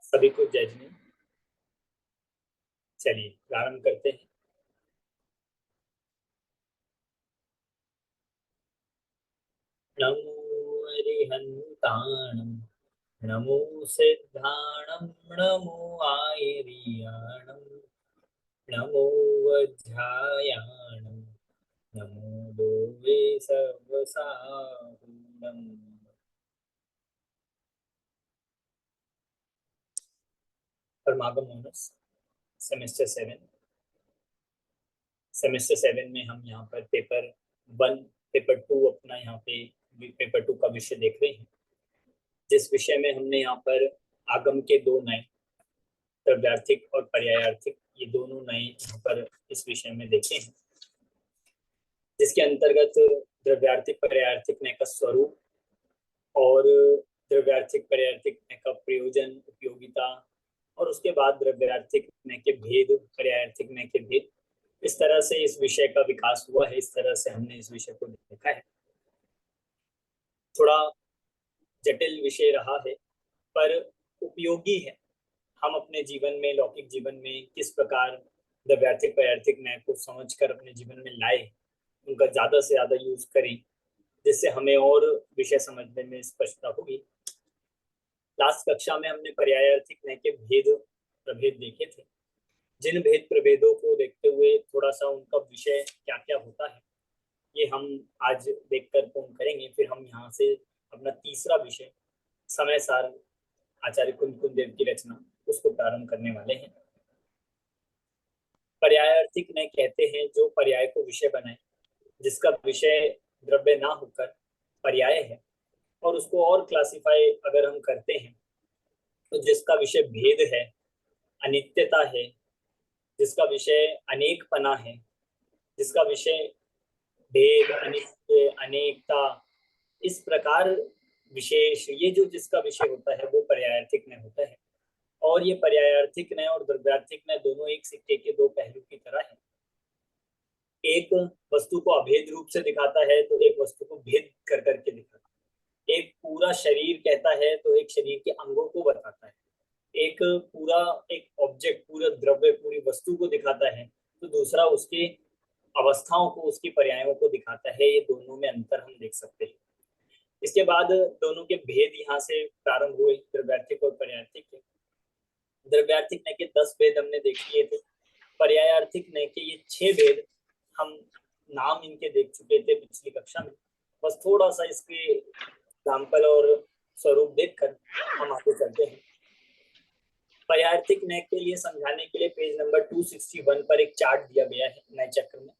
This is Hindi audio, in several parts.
सभी को जय जिनेन्द्र। चलिए प्रारंभ करते हैं। नमो अरिहंताणं नमो सिद्धाणं नमो आयर्याणं नमो वज्रायाणं नमो दोवे सर्वसाहुणम्। परमागम ऑनर्स सेमेस्टर 7 में हम यहाँ पर पेपर 1 पेपर 2 अपना यहाँ पे पेपर 2 का विषय देख रहे हैं, जिस विषय में हमने यहाँ पर आगम के दो नए द्रव्यार्थिक और पर्यायार्थिक ये दोनों नए यहाँ पर इस विषय में देखे हैं, जिसके अंतर्गत द्रव्यार्थिक पर्यायार्थिक नय का स्वरूप और द्रव्यार्थिक पर्यायार्थिक नय का प्रयोजन उपयोगिता और उसके बाद द्रव्यार्थिक नय के भेद पर्यायार्थिक नय के भेद, इस तरह से इस विषय का विकास हुआ है। इस तरह से हमने इस विषय को देखा है। थोड़ा जटिल विषय रहा है पर उपयोगी है। हम अपने जीवन में, लौकिक जीवन में किस प्रकार द्रव्यार्थिक पर्यायार्थिक न्याय को समझकर अपने जीवन में लाए, उनका ज्यादा से ज्यादा यूज करें, जिससे हमें और विषय समझने में स्पष्टता होगी। लास्ट कक्षा में हमने पर्यायार्थिक न्याय के भेद प्रभेद देखे थे। जिन भेद प्रभेदों को देखते हुए थोड़ा सा उनका विषय क्या क्या होता है, ये हम आज देखकर पूर्ण करेंगे। फिर हम यहाँ से अपना तीसरा विषय समय सार आचार्य कुंद देव की रचना उसको प्रारंभ करने वाले हैं। पर्यायार्थिक नय कहते हैं जो पर्याय को विषय बनाए, जिसका विषय द्रव्य ना होकर पर्याय है, और उसको और क्लासिफाई अगर हम करते हैं तो जिसका विषय भेद है, अनित्यता है, जिसका विषय अनेकपना है, जिसका विषय भेद, अनित्य, अनेकता, इस प्रकार विशेष, ये जो जिसका विषय होता है वो पर्यायार्थिक नय होता है। और ये पर्यायार्थिक नय और द्रव्यार्थिक नय दोनों एक सिक्के के दो पहलू की तरह है। एक वस्तु को अभेद रूप से दिखाता है तो एक वस्तु को भेद कर करके दिखाता है। एक पूरा शरीर कहता है तो एक शरीर के अंगों को बताता है। एक पूरा एक ऑब्जेक्ट, पूरा द्रव्य, पूरी वस्तु को दिखाता है तो दूसरा उसके अवस्थाओं को, उसकी पर्यायों को दिखाता है। ये दोनों में अंतर हम देख सकते हैं। इसके बाद दोनों के भेद यहाँ से प्रारंभ हुए, द्रव्यार्थिक और पर्यायार्थिक के। द्रव्यार्थिक नय के 10 भेद हमने देख लिए थे। पर्यायार्थिक नय के ये 6 भेद हम नाम इनके देख चुके थे पिछली कक्षा में। बस थोड़ा सा इसके एग्जाम्पल और स्वरूप देखकर हम आगे चलते हैं। पर्यायार्थिक नय के लिए समझाने के लिए पेज नंबर 261 पर एक चार्ट दिया गया है नय चक्र में।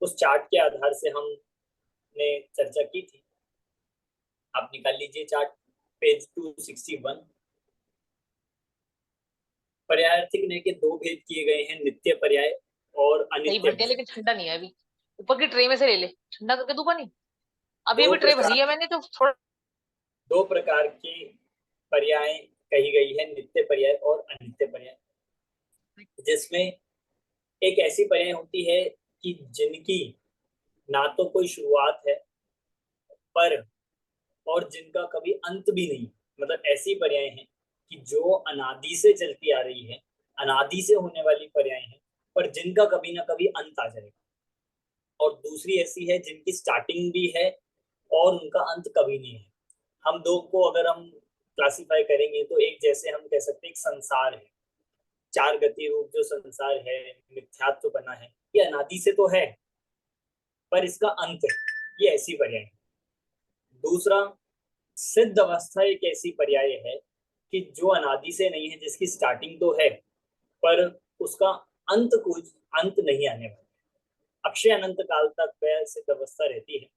उस चार्ट के आधार से हमने चर्चा की थी। आप निकाल लीजिए चार्ट, पेज 261। पर्यायार्थिक नय के दो भेद किए गए हैं, नित्य पर्याय और अनित्य पर्याय। लेकिन ठंडा नहीं है अभी, ऊपर की ट्रे में से ले ले, ठंडा करके दूं पानी। अभी भी ट्रे भरी है मैंने तो थोड़ा। दो प्रकार की पर्याय कही गई है, नित्य पर्याय और अनित्य पर्याय, जिसमें एक ऐसी पर्याय होती है कि जिनकी ना तो कोई शुरुआत है पर और जिनका कभी अंत भी नहीं। मतलब ऐसी पर्याय हैं कि जो अनादि से चलती आ रही है, अनादि से होने वाली पर्याय हैं, पर जिनका कभी ना कभी अंत आ जाएगा। और दूसरी ऐसी है जिनकी स्टार्टिंग भी है और उनका अंत कभी नहीं है। हम दो को अगर हम क्लासिफाई करेंगे तो एक जैसे हम कह सकते हैं एक संसार है, चार गति रूप जो संसार है, मिथ्यात्व बना है, ये अनादि से तो है पर इसका अंत है, ये ऐसी पर्याय है। दूसरा, सिद्ध अवस्था एक ऐसी पर्याय है कि जो अनादि से नहीं है, जिसकी स्टार्टिंग तो है पर उसका अंत कुछ अंत नहीं आने वाला, अक्षय अनंत काल तक वह सिद्ध अवस्था रहती है।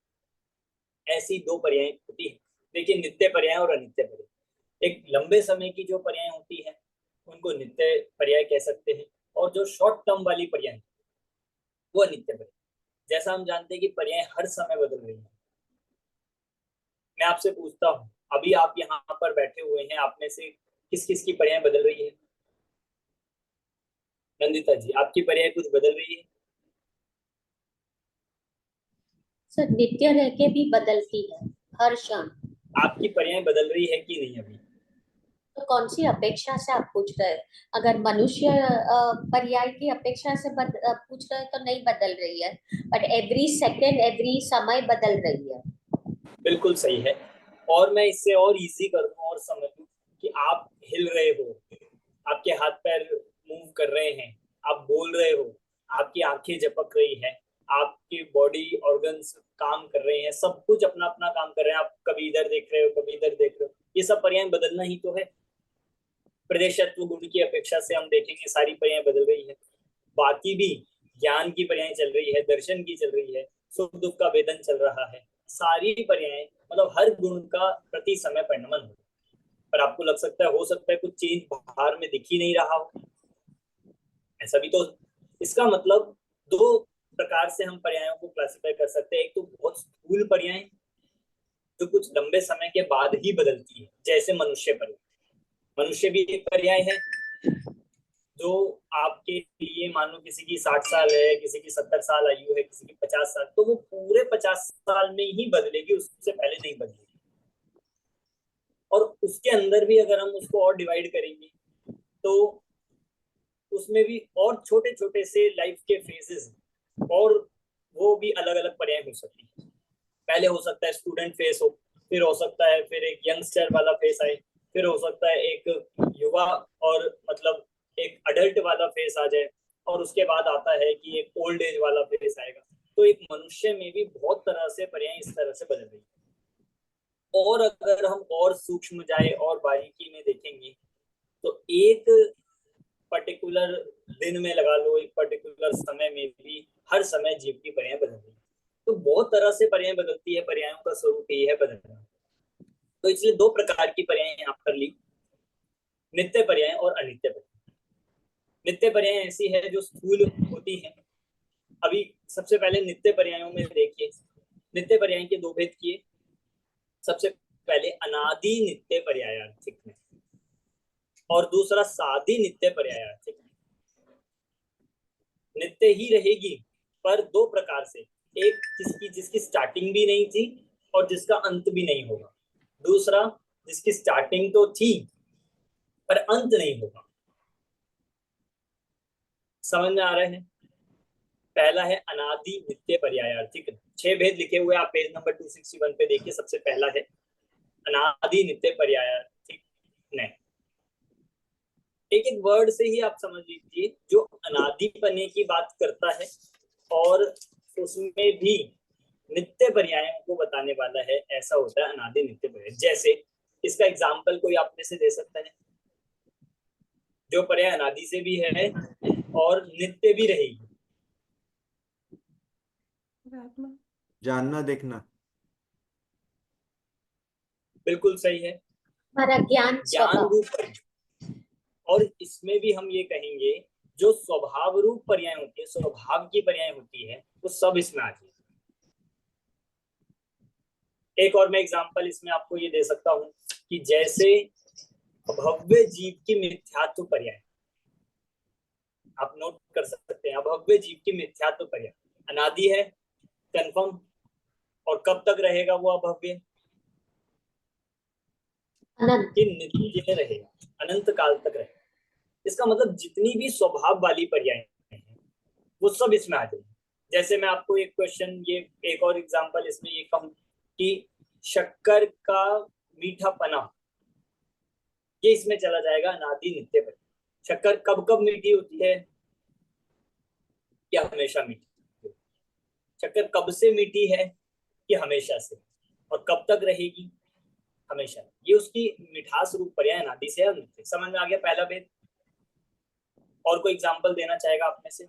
ऐसी दो पर्याय होती है। देखिए, नित्य पर्याय और अनित्य पर्याय। एक लंबे समय की जो पर्याय होती है उनको नित्य पर्याय कह सकते हैं, और जो शॉर्ट टर्म वाली पर्याय वो अनित्य पर्याय। जैसा हम जानते हैं कि पर्याय हर समय बदल रही है। मैं आपसे पूछता हूँ, अभी आप यहाँ पर बैठे हुए हैं, आप में से किस किस की पर्याय बदल रही है? नंदिता जी, आपकी पर्याय कुछ बदल रही है? सर, नित्य रह के भी बदलती है हर क्षण। आपकी पर्याय बदल रही है कि नहीं अभी? तो कौन सी अपेक्षा से आप पूछ रहे हैं? अगर मनुष्य पर्याय की अपेक्षा से पूछ रहे हैं तो नहीं बदल रही है, बट एवरी सेकेंड एवरी समय बदल रही है। बिल्कुल सही है। और मैं इससे और इजी कर दूं और समझ लूं कि आप हिल रहे हो, आपके हाथ पैर मूव कर रहे हैं, आप बोल रहे हो, आपकी आंखें झपक रही है, आपकी बॉडी ऑर्गन्स काम कर रहे हैं, सब कुछ अपना अपना काम कर रहे हैं। आप कभी इधर देख रहे हो, कभी इधर देख रहे हो, ये सब पर्याय बदलना ही तो है। प्रदेशत्व गुण की अपेक्षा से हम देखेंगे सारी पर्याय बदल रही है। बाकी भी ज्ञान की पर्याय चल रही है, दर्शन की चल रही है, सुख दुख का वेदन चल रहा है। सारी पर्याय मतलब हर गुण का प्रति समय परिणमन हो। पर आपको लग सकता है, हो सकता है कुछ चेंज बाहर में दिख ही नहीं रहा हो, ऐसा भी तो। इसका मतलब दो प्रकार से हम पर्यायों को क्लासिफाई कर सकते हैं। एक तो बहुत स्थूल पर्याय जो कुछ लंबे समय के बाद ही बदलती है, जैसे मनुष्य पर्याय। मनुष्य भी एक पर्याय है जो आपके लिए, मान लो किसी की 60 साल है, किसी की 70 साल आयु है, किसी की 50 साल, तो वो पूरे 50 साल में ही बदलेगी, उससे पहले नहीं बदलेगी। और उसके अंदर भी अगर हम उसको और डिवाइड करेंगे तो उसमें भी और छोटे छोटे से लाइफ के फेजेस, और वो भी अलग अलग पर्याय हो सकती है। पहले हो सकता है स्टूडेंट फेस हो, फिर हो सकता है फिर एक यंगस्टर वाला फेस आए, फिर हो सकता है एक युवा और मतलब एक अडल्ट वाला फेस आ जाए, और उसके बाद आता है कि एक ओल्ड एज वाला फेस आएगा। तो एक मनुष्य में भी बहुत तरह से पर्याय इस तरह से बदल रही है। और अगर हम और सूक्ष्म जाए और बारीकी में देखेंगे तो एक पर्टिकुलर दिन में लगा लो, एक पर्टिकुलर समय में भी हर समय जीव की पर्याय बदल रही है। तो बहुत तरह से पर्याय बदलती है, पर्यायों का स्वरूप यही है बदलना। तो इसलिए दो प्रकार की पर्याय यहाँ पर ली, नित्य पर्याय और अनित्य पर्याय। नित्य पर्याय ऐसी है जो स्थूल होती है। अभी सबसे पहले नित्य पर्यायों में देखिए, नित्य पर्याय के दो भेद किए। सबसे पहले अनादि नित्य पर्यायार्थिक में, और दूसरा सादि नित्य पर्यायार्थिक में। नित्य ही रहेगी पर दो प्रकार से, एक जिसकी स्टार्टिंग भी नहीं थी और जिसका अंत भी नहीं होगा, दूसरा जिसकी स्टार्टिंग तो थी पर अंत नहीं होगा। समझ में आ रहा है? पहला है अनादि नित्य पर्यायार्थिक। 6 भेद लिखे हुए आप पेज नंबर 261 पे देखिए। सबसे पहला है अनादि नित्य पर्यायार्थिक नहीं। एक एक वर्ड से ही आप समझ लीजिए, जो अनादिपने की बात करता है और उसमें भी नित्य पर्यायों को बताने वाला है, ऐसा होता है अनादि नित्य पर्याय। जैसे इसका एग्जाम्पल कोई आप में से दे सकता है जो पर्याय अनादि से भी है और नित्य भी रहेगी? जानना देखना। बिल्कुल सही है, हमारा ज्ञान ज्ञान स्वभाव। रूप पर्याय। और इसमें भी हम ये कहेंगे जो स्वभाव रूप पर्याय होती है, स्वभाव की पर्याय होती है, वो सब इसमें आ जाए। एक और मैं एग्जांपल इसमें आपको ये दे सकता हूं कि जैसे अभव्य जीव की मिथ्यात्व पर्याय, आप नोट कर सकते हैं। अभव्य जीव की मिथ्यात्व पर्याय अनादि है, कंफर्म, और कब तक रहेगा वो अभव्य? अनंत। कि नित्य रहेगा, अनंत काल तक रहेगा। इसका मतलब जितनी भी स्वभाव वाली पर्याय हैं वो सब इसमें आ जाएगी। जैसे मैं आपको एक क्वेश्चन, ये एक और एग्जांपल इसमें ये कहूं कि शक्कर का मीठापना, ये इसमें चला जाएगा अनादि नित्य पर्याय। शक्कर कब कब मीठी होती है या हमेशा मीठी? शक्कर कब से मीठी है कि हमेशा से? और कब तक रहेगी? हमेशा। ये उसकी मिठास रूप पर्याय अनादि से है। समझ में आ गया पहला भेद? और कोई एग्जांपल देना चाहेगा आप में से?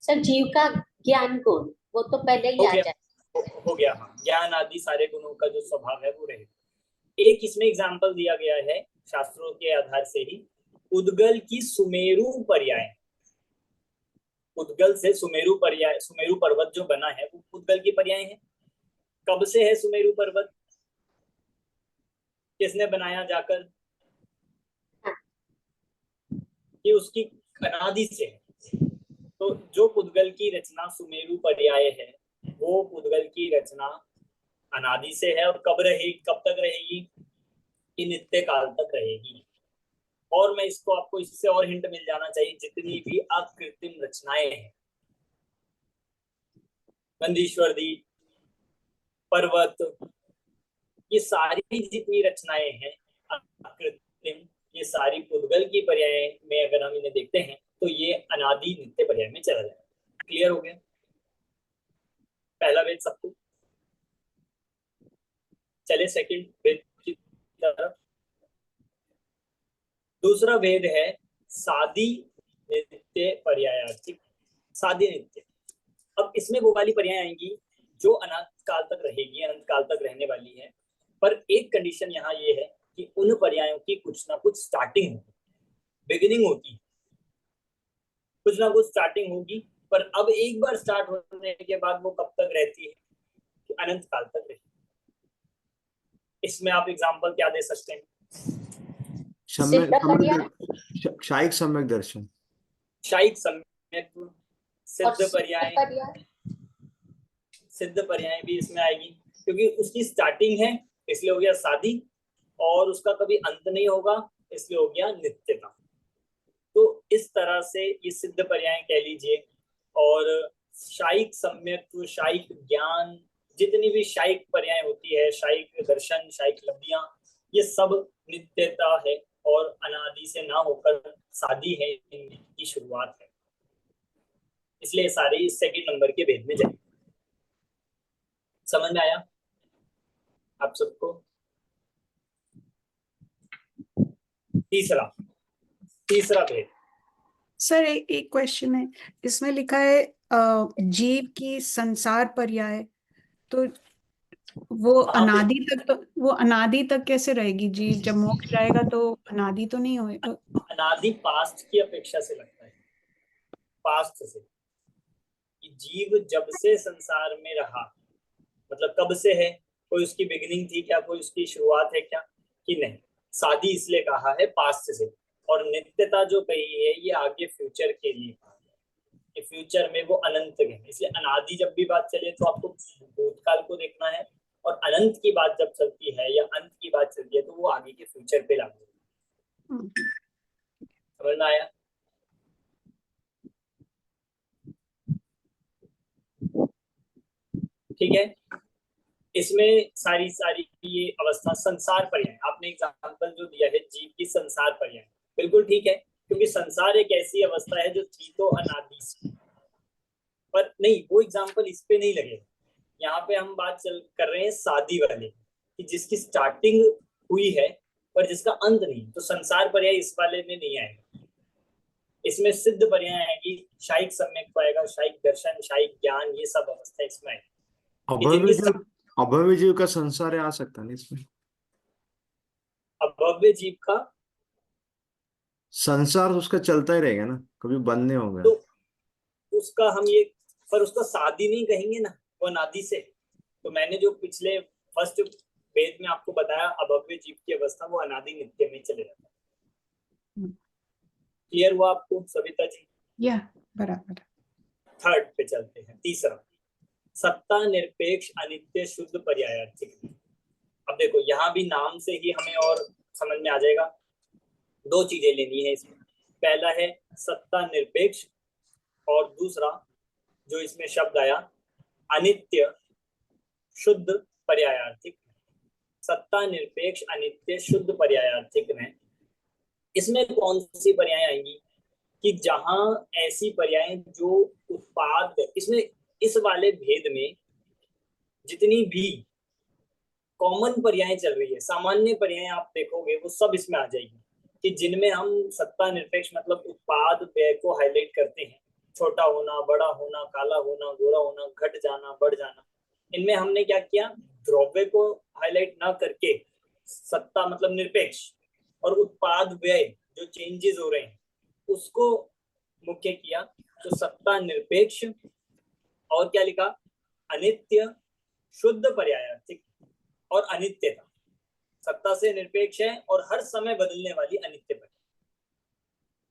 सर जीव का ज्ञान गुण वो तो पहले ही हो आ गया, जाए। हो गया। हाँ, ज्ञान आदि सारे गुणों का जो स्वभाव है वो रहेगा। एक इसमें एग्जांपल दिया गया है शास्त्रों के आधार से ही, उद्गल की सुमेरु पर्याय। उद्गल से सुमेरु पर्याय, सुमेरु पर्वत जो बना है वो उद्गल की पर्याय है। कब से है सुमेरु पर्वत? किसने बनाया जाकर? कि उसकी अनादि से है। तो जो पुद्गल की रचना सुमेरु पर्याय है, वो पुद्गल की रचना अनादि से है। और कब रहेगी, कब तक रहेगी? ये नित्य काल तक रहेगी। और मैं इसको आपको इससे और हिंट मिल जाना चाहिए, जितनी भी अकृत्रिम रचनाएं हैं, नंदीश्वर दी, पर्वत, ये सारी जितनी रचनाएं हैं अकृत्रिम, ये सारी उद्गल की पर्याय में अगर हम इन्हें देखते हैं तो ये अनादि नित्य पर्याय में चला जाएगा। क्लियर हो गया पहला वेद सबको? चले सेकंड वेद की तरफ। दूसरा वेद है सादी नित्य पर्यायार्थिक। सादी नित्य, अब इसमें वो वाली पर्याय आएंगी जो अनंत काल तक रहेगी, अनंत काल तक रहने वाली है। पर एक कंडीशन यहाँ ये है कि उन पर्यायों की कुछ ना कुछ स्टार्टिंग होगी, बिगिनिंग होती है, कुछ ना कुछ स्टार्टिंग होगी। पर अब एक बार स्टार्ट होने के बाद वो कब तक रहती है? कि अनंत काल तक रहती है। इसमें आप एग्जांपल क्या दे सकते हैं? शायिक सम्यक दर्शन, शायिक सम्यक, सिद्ध पर्याय, पर्याय, सिद्ध पर्याय भी इसमें आएगी, क्योंकि उसकी स्टार्टिंग है इसलिए हो गया सादी, और उसका कभी अंत नहीं होगा इसलिए हो गया नित्यता। तो इस तरह से ये सिद्ध पर्याय कह लीजिए। और शायिक सम्यक, शायिक ज्ञान, जितनी भी शायिक पर्याय होती है, शायिक दर्शन, शायिक लब्धियां, ये सब नित्यता है और अनादि से ना होकर सादी है, इनकी शुरुआत है। इसलिए सारे इस सेकंड नंबर के भेद में जाएंगे। समझ में आया आप सबको? तीसरा भेद। सर एक क्वेश्चन है, इसमें लिखा है जीव की संसार पर्याय, तो वो अनादि तक कैसे रहेगी? जीव जब मोक्ष जाएगा तो अनादि तो नहीं होएगा? अनादि पास्ट की अपेक्षा से लगता है, पास्ट से, कि जीव जब से संसार में रहा, मतलब कब से है, कोई उसकी बिगिनिंग थी क्या, कोई उसकी शुरुआत है क्या? कि नहीं, सादी इसलिए कहा है पास्ट से। और नित्यता जो कही है ये आगे फ्यूचर के लिए कहा है कि फ्यूचर में वो अनंत है। इसलिए अनादि जब भी बात चले तो आपको भूतकाल को देखना है, और अनंत की बात जब चलती है या अंत की बात चलती है तो वो आगे के फ्यूचर पे लागू है। समझ में आया? ठीक है। इसमें सारी ये अवस्था संसार पर्याय, आपने एग्जांपल जो दिया है जीव की संसार पर्याय, बिल्कुल ठीक है, क्योंकि संसार एक ऐसी अवस्था है जो थी तो अनादि से। पर नहीं, वो एग्जांपल इस पे नहीं लगेगा। यहाँ पे हम बात कर रहे हैं सादी वाले कि जिसकी स्टार्टिंग हुई है पर जिसका अंत नहीं। तो संसार पर्याय इस वाले में नहीं आएगा। इसमें सिद्ध पर्याय आएगी, शायिक सम्यक आएगा, शायिक दर्शन, शायिक ज्ञान, ये सब अवस्था इसमें आएगी। अभव्य जीव का संसार आ सकता नहीं इसमें? अभव्य जीव का संसार उसका चलता ही रहेगा ना, कभी बंद नहीं होगा। तो उसका हम ये, पर उसका सादी नहीं कहेंगे ना, वो अनादि से। तो मैंने जो पिछले फर्स्ट वेद में आपको बताया, अभव्य जीव की अवस्था वो अनादि नित्य में चले जाता है। क्लियर हुआ आपको सविता जी? या बराबर। थर्ड पे चलते हैं, तीसरा, सत्ता निरपेक्ष अनित्य शुद्ध पर्यायार्थिक। अब देखो यहाँ भी नाम से ही हमें और समझ में आ जाएगा। दो चीजें लेनी है इसमें, पहला है सत्ता निरपेक्ष, और दूसरा जो इसमें शब्द आया अनित्य शुद्ध पर्यायार्थिक। सत्ता निरपेक्ष अनित्य शुद्ध पर्यायार्थिक में इसमें कौन सी पर्याय आएंगी? कि जहां ऐसी पर्याय जो उत्पाद, इसमें इस वाले भेद में जितनी भी कॉमन पर्याय चल रही है, सामान्य पर्याय आप देखोगे वो सब इसमें आ जाएगी। कि जिनमें हम सत्ता निरपेक्ष मतलब उत्पाद व्यय को हाईलाइट करते हैं, छोटा होना, बड़ा होना, काला होना, गोरा होना, घट जाना, बढ़ जाना, इनमें हमने क्या किया, द्रव्य को हाईलाइट ना करके सत्ता मतलब निरपेक्ष और उत्पाद व्यय जो चेंजेस हो रहे हैं उसको मुख्य किया। तो सत्ता निरपेक्ष और क्या लिखा, अनित्य शुद्ध पर्यायार्थिक और अनित्यता। सत्ता से निरपेक्ष है और हर समय बदलने वाली अनित्य पर्याय।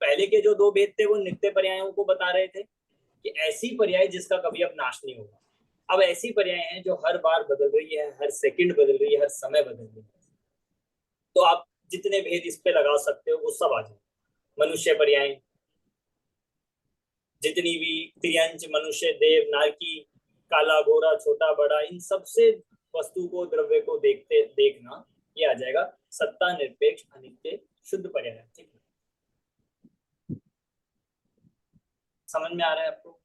पहले के जो दो भेद थे वो नित्य पर्यायों को बता रहे थे कि ऐसी पर्याय जिसका कभी अब नाश नहीं होगा। अब ऐसी पर्याय हैं जो हर बार बदल रही है, हर सेकंड बदल रही है, हर समय बदल रही है। तो आप जितने भेद इस पे लगा सकते हो वो सब आ जाए। मनुष्य पर्याय, जितनी भी त्रियंच, मनुष्य, देव, नारकी, काला, गोरा, छोटा, बड़ा, इन सब से वस्तु को, द्रव्य को देखना, ये आ जाएगा सत्ता, निरपेक्ष, अनित्य, शुद्ध पर्याय। ठीक है, समझ में आ रहा है आपको?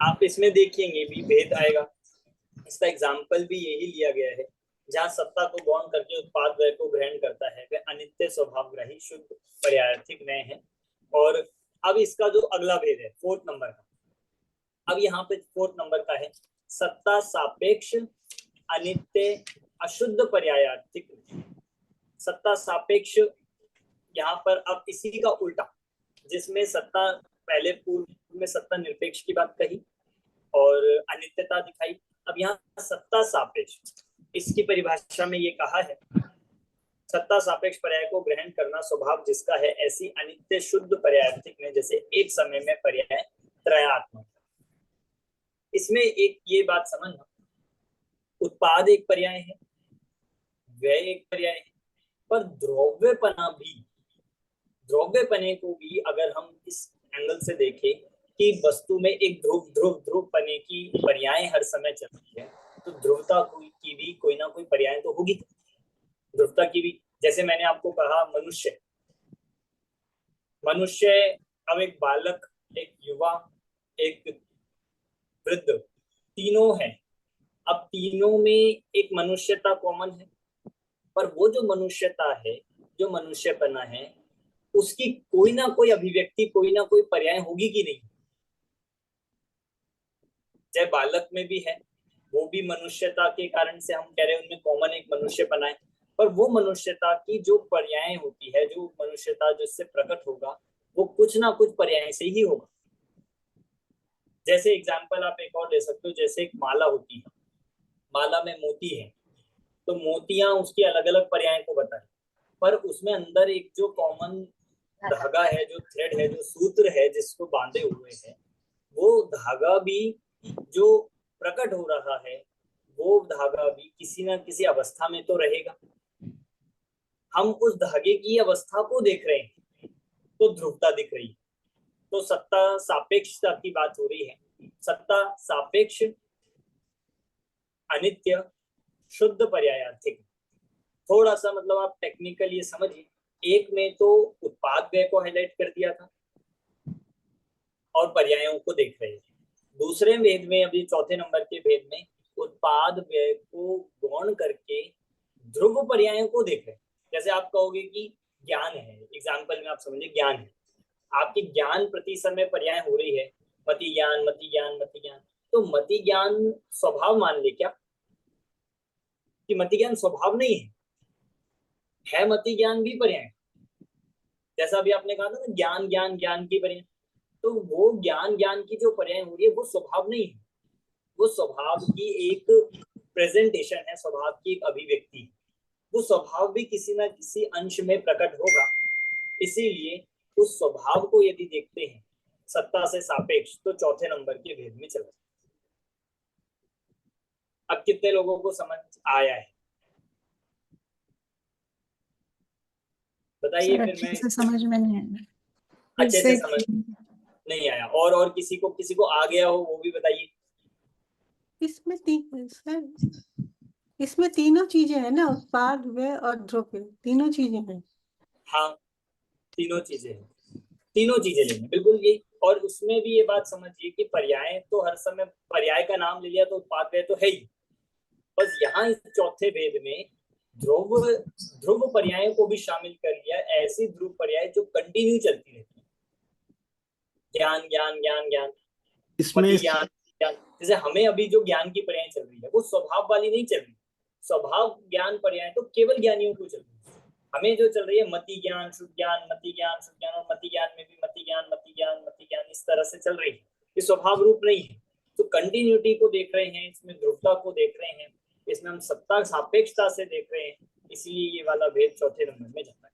आप इसमें देखेंगे भी भेद आएगा। इसका एग्जाम्पल भी यही लिया गया है, जहाँ सत्ता को गौण करके उत्पाद व्यय को ग्रहण करता है वह अनित्य स्वभावग्राही शुद्ध पर्यायार्थिक न्याय है। और अब इसका जो अगला भेद है 4th नंबर का, अब यहाँ पे 4th नंबर का है सत्ता सापेक्ष अनित्य अशुद्ध पर्यायार्थिक। सत्ता सापेक्ष, यहाँ पर अब इसी का उल्टा, जिसमें सत्ता, पहले पूर्व में सत्ता निरपेक्ष की बात कही और अनित्यता दिखाई, अब यहाँ सत्ता सापेक्ष, इसकी परिभाषा में ये कहा है सत्ता सापेक्ष पर्याय को ग्रहण करना स्वभाव जिसका है ऐसी अनित्य शुद्ध पर्यायार्थिक में जैसे एक समय में पर्याय त्रयात्मक। इसमें एक ये बात समझना, उत्पाद एक पर्याय है, व्यय एक पर्याय है, पर द्रव्यपने को भी अगर हम इस एंगल से देखें कि वस्तु में एक ध्रुव पने की पर्याय हर समय चल रही है, तो ध्रुवता की भी कोई ना कोई पर्याय तो होगी। ध्रुवता की भी, जैसे मैंने आपको कहा मनुष्य, अब एक बालक, एक युवा, एक वृद्ध, तीनों हैं। अब तीनों में एक मनुष्यता कॉमन है, पर वो जो मनुष्यता है, जो मनुष्यपना है, उसकी कोई ना कोई अभिव्यक्ति, कोई ना कोई पर्याय होगी कि नहीं। चाहे बालक में भी है, वो भी मनुष्यता के कारण से हम कह रहे हैं उनमें कॉमन एक मनुष्यपना है, पर वो मनुष्यता की जो पर्याय होती है, जो मनुष्यता जिससे प्रकट होगा, वो कुछ ना कुछ पर्याय से ही होगा। जैसे एग्जाम्पल आप एक और ले सकते हो, जैसे एक माला होती है, माला में मोती है, तो मोतियां उसकी अलग अलग पर्याय को बताए, पर उसमें अंदर एक जो कॉमन धागा है, जो थ्रेड है, जो सूत्र है जिसको बांधे हुए है, वो धागा भी जो प्रकट हो रहा है, वो धागा भी किसी ना किसी अवस्था में तो रहेगा। हम उस धागे की अवस्था को देख रहे हैं तो ध्रुवता दिख रही है। तो सत्ता सापेक्षता की बात हो रही है। सत्ता सापेक्ष अनित्य शुद्ध पर्यायार्थिक। थोड़ा सा मतलब आप टेक्निकल ये समझिए, एक में तो उत्पाद व्यय को हाईलाइट कर दिया था और पर्यायों को देख रहे हैं। दूसरे भेद में, अभी 4थे नंबर के भेद में, उत्पाद व्यय को गौण करके ध्रुव पर्यायों को देख रहे हैं। जैसे आप कहोगे कि ज्ञान है, एग्जाम्पल में आप समझिए ज्ञान है, आपकी ज्ञान प्रति समय पर्याय हो रही है, मति ज्ञान, मति ज्ञान, मति ज्ञान। तो मति ज्ञान स्वभाव मान ले क्या कि मति ज्ञान स्वभाव नहीं है मति ज्ञान भी पर्याय। जैसा अभी आपने कहा था ना, ज्ञान ज्ञान ज्ञान की पर्याय, तो वो ज्ञान ज्ञान की जो पर्याय हो रही है वो स्वभाव नहीं है, वो स्वभाव की एक प्रेजेंटेशन है, स्वभाव की एक अभिव्यक्ति। वो स्वभाव भी किसी ना किसी अंश में प्रकट होगा। इसीलिए उस स्वभाव को यदि देखते हैं सत्ता से सापेक्ष, तो 4थे नंबर के भेद में चला। अब कितने लोगों को समझ आया है बताइए। फिर मैं से समझ में नहीं आया, अच्छे से समझ नहीं आया, और किसी को आ गया हो वो भी बताइए। इसमें तीनों चीजें हैं ना, उत्पाद व्यय और ध्रुव, तीनों चीजें हैं। हाँ, तीनों चीजें हैं, तीनों चीजें लेंगे बिल्कुल यही। और उसमें भी ये बात समझिए कि पर्याय तो हर समय, पर्याय का नाम ले लिया तो उत्पाद व्यय तो है ही, बस यहाँ इस 4थे भेद में ध्रुव पर्यायों को भी शामिल कर लिया। ऐसी ध्रुव पर्याय जो कंटिन्यू चलती रहती है, ज्ञान ज्ञान ज्ञान ज्ञान, इसमें ज्ञान ज्ञान। जैसे हमें अभी जो ज्ञान की पर्याय चल रही है वो स्वभाव वाली नहीं चल रही। स्वभाव ज्ञान पर्याय तो केवल ज्ञानियों को चल रही है। हमें जो चल रही है मति ज्ञान शुद्ध ज्ञान, मति ज्ञान शुद्ध ज्ञान, और मति ज्ञान में भी मति ज्ञान मति ज्ञान मति ज्ञान, इस तरह से चल रही है। ये स्वभाव रूप नहीं है। तो कंटिन्यूटी को देख रहे हैं, इसमें ध्रुवता को देख रहे हैं, इसमें हम सत्ता सापेक्षता से देख रहे हैं, इसलिए ये वाला भेद 4थे नंबर में जाता है।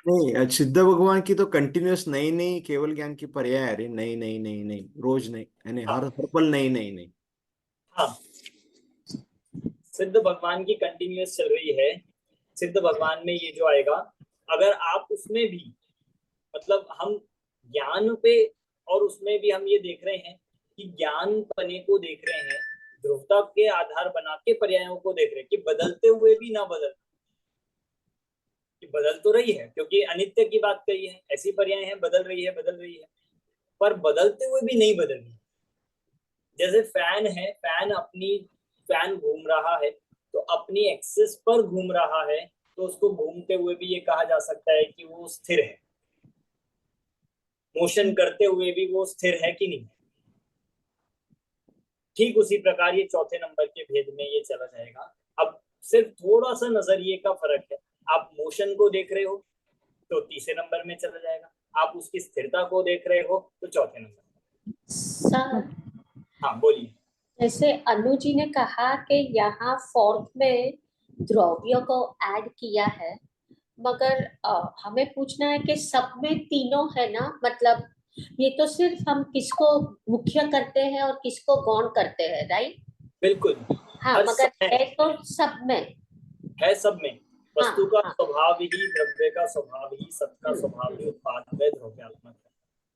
नहीं, सिद्ध भगवान की तो कंटिन्यूअस नहीं नहीं केवल ज्ञान की पर्याय। अरे नहीं नहीं नहीं नहीं, रोज नहीं, यानी हर पल नहीं नहीं नहीं। हाँ, सिद्ध भगवान की कंटिन्यूअस चल रही है। सिद्ध भगवान में ये जो आएगा, अगर आप उसमें भी, मतलब हम ज्ञान पे, और उसमें भी हम ये देख रहे हैं कि ज्ञान पने को देख रहे हैं, ध्रुवता के आधार बना के पर्यायों को देख रहे हैं कि बदलते हुए भी ना बदल, कि बदल तो रही है, क्योंकि अनित्य की बात कही है, ऐसी पर्याय है बदल रही है बदल रही है, पर बदलते हुए भी नहीं बदल रही। जैसे फैन है, फैन घूम रहा है, तो अपनी एक्सिस पर घूम रहा है, तो उसको घूमते हुए भी ये कहा जा सकता है कि वो स्थिर है। मोशन करते हुए भी वो स्थिर है कि नहीं। ठीक उसी प्रकार ये चौथे नंबर के भेद में ये चला जाएगा। अब सिर्फ थोड़ा सा नजरिए का फर्क है। आप मोशन को देख रहे हो तो तीसरे नंबर में चला जाएगा, आप उसकी स्थिरता को देख रहे हो तो चौथे नंबर। सर, हाँ बोलिए। जैसे अनु जी ने कहा कि यहाँ फोर्थ में द्रव्य को ऐड किया है, मगर हमें पूछना है कि सब में तीनों है ना, मतलब ये तो सिर्फ हम किसको मुख्य करते हैं और किसको गौण करते हैं, राइट? बिल्कुल, हाँ, हर मगर समय है तो सब में। है, सब में। हाँ वस्तु का हाँ। स्वभाव ही, द्रव्य का स्वभाव ही, सबका स्वभाव ही उत्पाद व द्रव्यात्मक है।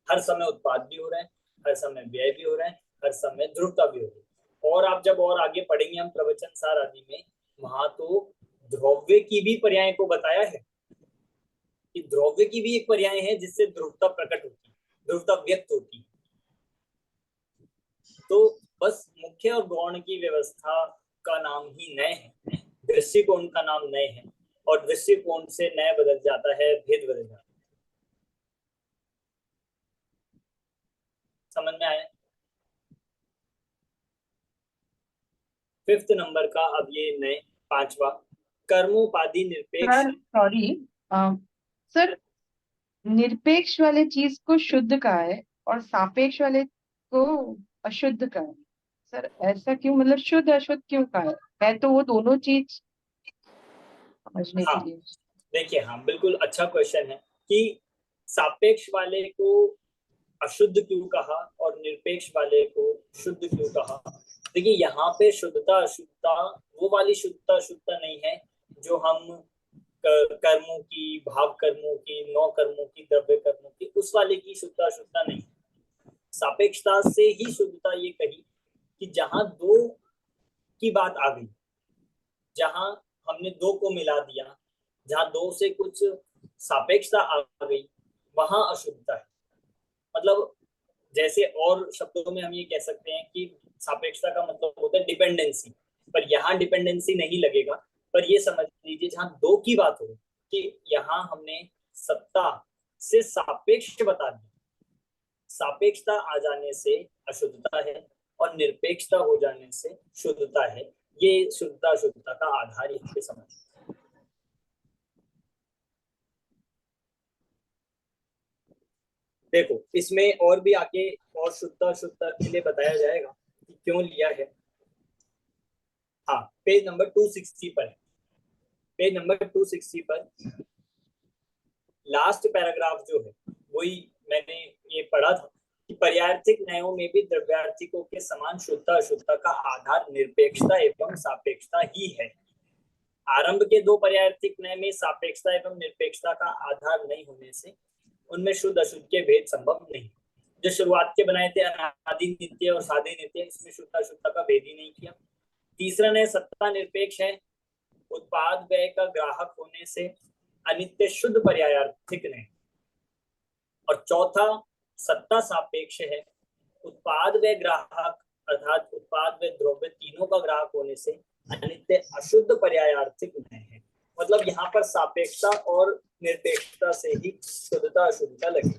हर समय उत्पाद भी हो रहा है, हर समय व्यय भी हो रहा है, हर समय ध्रुवता भी हो रही है। और आप जब और आगे पढ़ेंगे हम प्रवचन सार आदि में, वहां तो द्रव्य की भी पर्याय को बताया है कि द्रव्य की भी एक पर्याय है जिससे ध्रुवता प्रकट होती है, ध्रुवता व्यक्त होती है। तो बस मुख्य और गौण की व्यवस्था का नाम ही नय है, दृष्टिकोण का नाम नय है, और दृष्टिकोण से नय बदल जाता है, भेद बदल जाता है। समझ में आया? फिफ्थ नंबर का अब ये नए, पांचवा, कर्मोपाधि निरपेक्ष। सर सॉरी, सर निरपेक्ष वाले चीज को शुद्ध कहा है और सापेक्ष वाले को अशुद्ध कहा है। सर ऐसा क्यों, मतलब शुद्ध अशुद्ध क्यों कहा है? मैं तो वो दोनों चीज समझने के हाँ लिए। देखिए, हाँ बिल्कुल अच्छा क्वेश्चन है कि सापेक्ष वाले को अशुद्ध क्यों कहा और निरपेक्ष वाले को शुद्ध क्यों कहा। देखिए यहाँ पे शुद्धता अशुद्धता वो वाली शुद्धता शुद्धता नहीं है जो हम कर्मों की, भाव कर्मों की, नौ कर्मों की, द्रव्य कर्मों की, उस वाले की शुद्धता शुद्धता नहीं। सापेक्षता से ही शुद्धता ये कही कि जहां दो की बात आ गई, जहां हमने दो को मिला दिया, जहां दो से कुछ सापेक्षता आ गई, वहां अशुद्धता है। मतलब जैसे और शब्दों में हम ये कह सकते हैं कि सापेक्षता का मतलब होता है डिपेंडेंसी, पर यहाँ डिपेंडेंसी नहीं लगेगा। पर ये समझ लीजिए जहाँ दो की बात हो कि यहाँ हमने सत्ता से सापेक्ष बता दिया, सापेक्षता आ जाने से अशुद्धता है और निरपेक्षता हो जाने से शुद्धता है। ये शुद्धता शुद्धता का आधार यहाँ पे समझ। देखो इसमें और भी आगे और शुद्धता शुद्धता के लिए बताया जाएगा कि क्यों लिया है। हाँ पेज नंबर 260 पर, पेज नंबर 260 पर लास्ट पैराग्राफ जो है वही मैंने ये पढ़ा था कि पर्यायर्थिक न्यायों में भी द्रव्यार्थिकों के समान शुद्धता अशुद्धता का आधार निरपेक्षता एवं सापेक्षता ही है। आरंभ के दो पर्यायर्थिक न्याय में सापेक्षता एवं निरपेक्षता का आधार नहीं होने से उनमें शुद्ध अशुद्ध के भेद संभव नहीं। जो शुरुआत के बनाए थे अनादि नित्य और साधे नित्य, इसमें शुद्ध अशुद्धता का भेद ही नहीं किया। तीसरा न्याय सत्ता निरपेक्ष है, उत्पाद व्यय का ग्राहक होने से अनित्य शुद्ध पर्यायार्थिक न्याय। और चौथा सत्ता सापेक्ष है, उत्पाद व ग्राहक अर्थात उत्पाद व द्रव्य तीनों का ग्राहक होने से अनित्य अशुद्ध पर्यायार्थिक न्याय है। मतलब यहाँ पर सापेक्षता और निरपेक्षता से ही शुद्धता अशुद्धता लगी।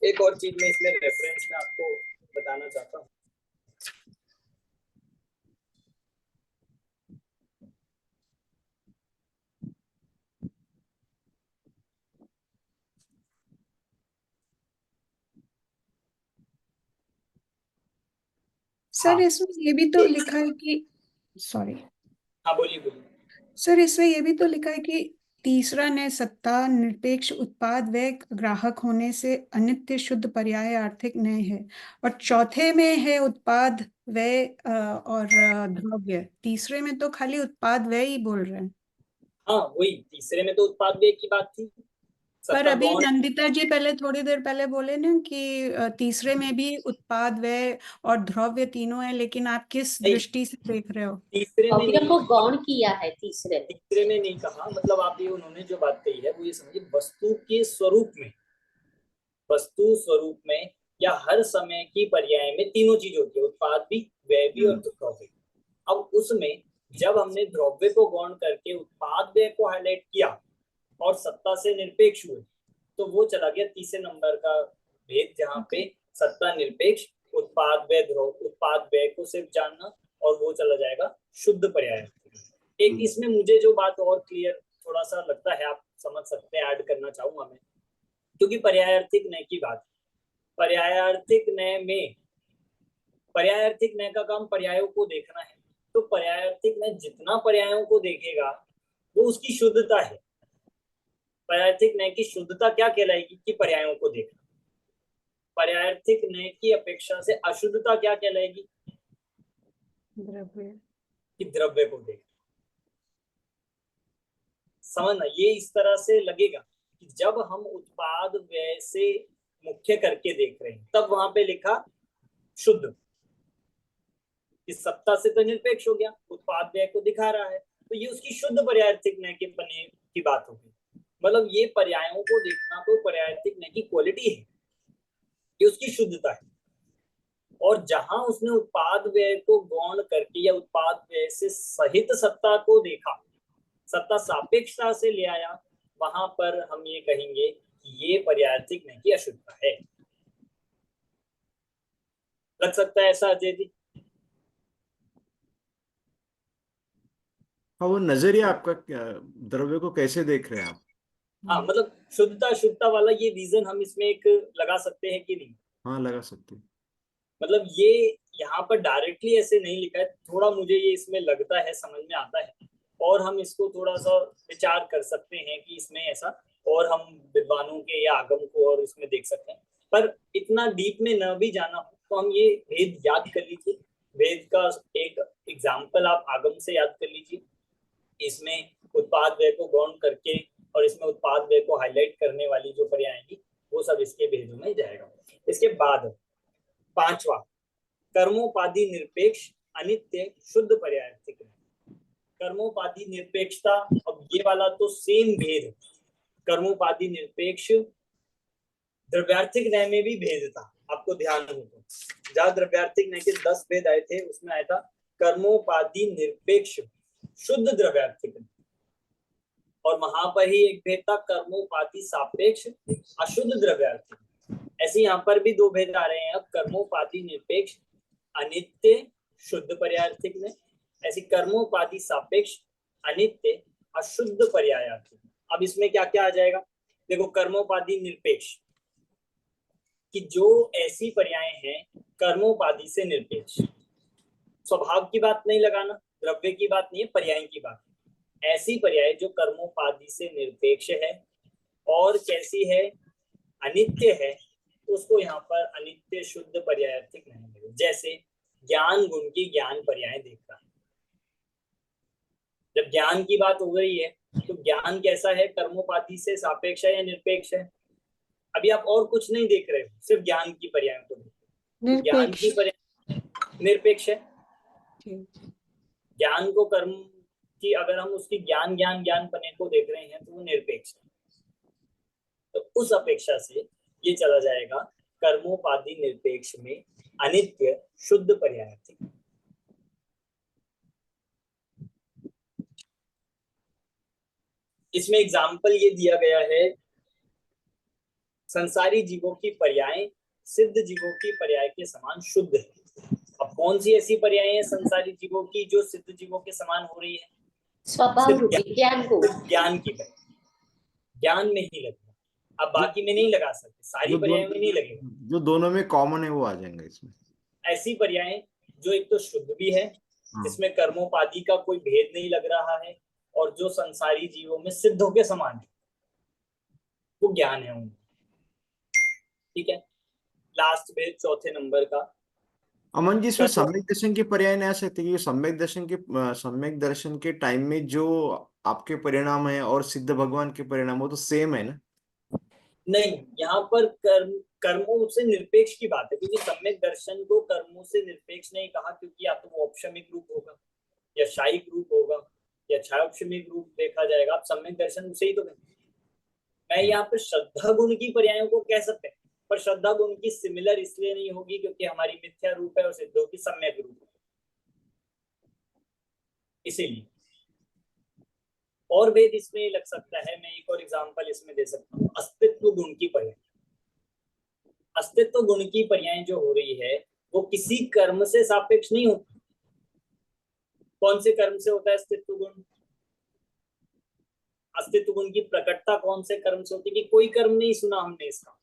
एक और चीज मैं इसमें रेफरेंस में आपको बताना चाहता हूँ। सर हाँ इसमें ये भी तो लिखा है कि, सॉरी हाँ बोलिए बोलिए। सर, इसमें ये भी तो लिखा है कि तीसरा ने सत्ता निरपेक्ष उत्पाद व ग्राहक होने से अनित्य शुद्ध पर्याय आर्थिक न्याय है। और चौथे में है उत्पाद व्यय और द्रव्य। तीसरे में तो खाली उत्पाद व्यय ही बोल रहे हैं। हाँ वही, तीसरे में तो उत्पाद व्यय की बात थी। पर सत्ता अभी गौण, नंदिता जी पहले थोड़ी देर पहले बोले ना कि तीसरे में भी उत्पाद व्यय और द्रव्य तीनों है, लेकिन आप किस नहीं, दृष्टि से देख रहे हो? तीसरे में द्रव्य नहीं, को गौण किया है तीसरे में। तीसरे में नहीं कहा। मतलब आप ये उन्होंने जो बात कही है वो ये समझिए, वस्तु के स्वरूप में, वस्तु स्वरूप में या हर समय की पर्याय में तीनों चीज होती है, उत्पाद भी, व्यय भी और द्रव्य। अब उसमें जब हमने द्रव्य को गौण करके उत्पाद व्यय को हाईलाइट किया और सत्ता से निरपेक्ष हुए, तो वो चला गया तीसरे नंबर का भेद, जहाँ पे सत्ता निरपेक्ष, उत्पाद व्यय द्रव्य, उत्पाद व्यय को सिर्फ जानना, और वो चला जाएगा शुद्ध पर्याय। एक इसमें मुझे जो बात और क्लियर थोड़ा सा लगता है, आप समझ सकते हैं, ऐड करना चाहूंगा मैं, क्योंकि पर्यायार्थिक न्याय की बात, पर्यायार्थिक न्याय में, पर्यायार्थिक न्याय का काम पर्यायों को देखना है, तो पर्यायार्थिक न्याय जितना पर्यायों को देखेगा वो उसकी शुद्धता है। पर्यायार्थिक न्याय की शुद्धता क्या कहलाएगी कि पर्यायों को देखना। पर्यायार्थिक न्याय की अपेक्षा से अशुद्धता क्या कहलाएगी द्रव्य। कि द्रव्य को देखना। समझना, ये इस तरह से लगेगा कि जब हम उत्पाद व्यय से मुख्य करके देख रहे हैं तब वहां पे लिखा शुद्ध, कि सत्ता से तो निरपेक्ष हो गया, उत्पाद व्यय को दिखा रहा है, तो ये उसकी शुद्ध पर्यायार्थिक न्याय के बने की बात होगी। मतलब ये पर्यायों को देखना तो पर्यायार्थिक न्याय की क्वालिटी है, ये उसकी शुद्धता है। और जहां उसने उत्पाद व्यय को गौण करके या उत्पाद व्यय से सहित सत्ता को देखा, सत्ता सापेक्षता से ले आया, वहां पर हम ये कहेंगे कि ये पर्यायार्थिक न्याय की अशुद्धता है। लग सकता है ऐसा अजय जी? हाँ, वो नजरिया आपका द्रव्य को कैसे देख रहे हैं आप? हाँ, मतलब शुद्धता अशुद्धता वाला ये रीजन हम इसमें एक लगा सकते हैं कि नहीं? हाँ, लगा सकते हैं। मतलब ये यहाँ पर डायरेक्टली ऐसे नहीं लिखा है, थोड़ा मुझे ये इसमें लगता है, समझ में आता है, और हम इसको थोड़ा सा विचार कर सकते हैं कि इसमें ऐसा, और हम विद्वानों के या आगम को और इसमें देख सकते हैं। पर इतना डीप में न भी जाना हो तो हम ये भेद याद कर लीजिए। भेद का एक एग्जाम्पल आप आगम से याद कर लीजिए। इसमें उत्पाद व्यय को गौण करके और इसमें उत्पाद व्यय को हाईलाइट करने वाली जो पर्याय आएंगी वो सब इसके भेदों में जाएगा। इसके बाद पांचवा, कर्मोपाधि निरपेक्ष अनित्य शुद्ध पर्यायार्थिक न्याय। कर्मोपाधि निरपेक्षता, अब ये वाला तो सेम भेद, कर्मोपाधि निरपेक्ष, द्रव्यार्थिक न्याय में भी भेद था, आपको ध्यान हो तो, जहां द्रव्यार्थिक न्याय के 10 भेद आए थे उसमें आया था कर्मोपाधि निरपेक्ष शुद्ध द्रव्यार्थिक न्याय, और वहां पर ही एक भेद था कर्मोपाधि सापेक्ष अशुद्ध द्रव्यार्थिक। ऐसे यहाँ पर भी 2 भेद आ रहे हैं अब, कर्मोपाधि निरपेक्ष अनित्य शुद्ध पर्यायार्थिक में, ऐसी कर्मोपाधि सापेक्ष अनित्य अशुद्ध पर्यायार्थिक। अब इसमें क्या क्या आ जाएगा, देखो, कर्मोपाधि निरपेक्ष कि जो ऐसी पर्याय हैं कर्मोपाधि से निरपेक्ष, स्वभाव की बात नहीं लगाना, द्रव्य की बात नहीं है, पर्याय की बात है। ऐसी पर्याय जो कर्मोपाधि से निरपेक्ष है और कैसी है, अनित्य है, उसको यहाँ पर अनित्य शुद्ध पर्यायार्थिक नहीं मिले। जैसे ज्ञान गुण की ज्ञान पर्याय देखना, जब ज्ञान की बात हो रही है तो ज्ञान कैसा है, कर्मोपाधि से सापेक्ष है या निरपेक्ष है? अभी आप और कुछ नहीं देख रहे हो, सिर्फ ज्ञान की पर्याय को देख रहे हो। ज्ञान की पर्याय निरपेक्ष है। ज्ञान को कर्म की, अगर हम उसकी ज्ञान ज्ञान ज्ञान पने को देख रहे हैं तो वो निरपेक्ष है। तो उस अपेक्षा से ये चला जाएगा कर्मोपाधि निरपेक्ष में अनित्य शुद्ध पर्यायार्थिक। इसमें एग्जाम्पल ये दिया गया है, संसारी जीवों की पर्याय सिद्ध जीवों की पर्याय के समान शुद्ध है। अब कौन सी ऐसी पर्याय है संसारी जीवों की जो सिद्ध जीवों के समान हो रही है? स्वभाव रूपी ज्ञान को, ज्ञान की पर्याय, ज्ञान में ही लगेगा, अब बाकी में नहीं लगा सकते, सारी पर्यायों में नहीं लगेगा। जो दोनों में कॉमन है वो आ जाएंगे इसमें। ऐसी पर्याय जो एक तो शुद्ध भी है, जिसमें कर्मोपाधि का कोई भेद नहीं लग रहा है, और जो संसारी जीवों में सिद्धों के समान है, वो ज्ञान है उनका। ठीक है, लास्ट भेद चौथे नंबर का। अमन जी, इसमें कर्मों सम्यक दर्शन के पर्याय नहीं आ सकते? क्योंकि सम्यक दर्शन के टाइम में जो आपके परिणाम है और सिद्ध भगवान के परिणाम, वो तो सेम है ना? नहीं, यहाँ पर कर्मों से निरपेक्ष की बात है, क्योंकि सम्यक दर्शन को कर्मों से निरपेक्ष नहीं कहा, क्योंकि या तो वो औपशमिक रूप होगा या शायिक रूप होगा या छायोपशमिक रूप देखा जाएगा। आप सम्यक दर्शन उसे ही तो कहेंगे। मैं यहाँ पर श्रद्धा गुण की पर्यायों को कह सकते हैं, पर श्रद्धा गुण की सिमिलर इसलिए नहीं होगी क्योंकि हमारी मिथ्या रूप है और सिद्धों की सम्यक रूप है, इसीलिए। और भेद इसमें लग सकता है, मैं एक और एग्जांपल इसमें दे सकता हूँ, अस्तित्व गुण की पर्याय। अस्तित्व गुण की पर्याय जो हो रही है वो किसी कर्म से सापेक्ष नहीं होती। कौन से कर्म से होता है अस्तित्व गुण? अस्तित्व गुण की प्रकटता कौन से कर्म से होती है? कि कोई कर्म नहीं सुना हमने इसका,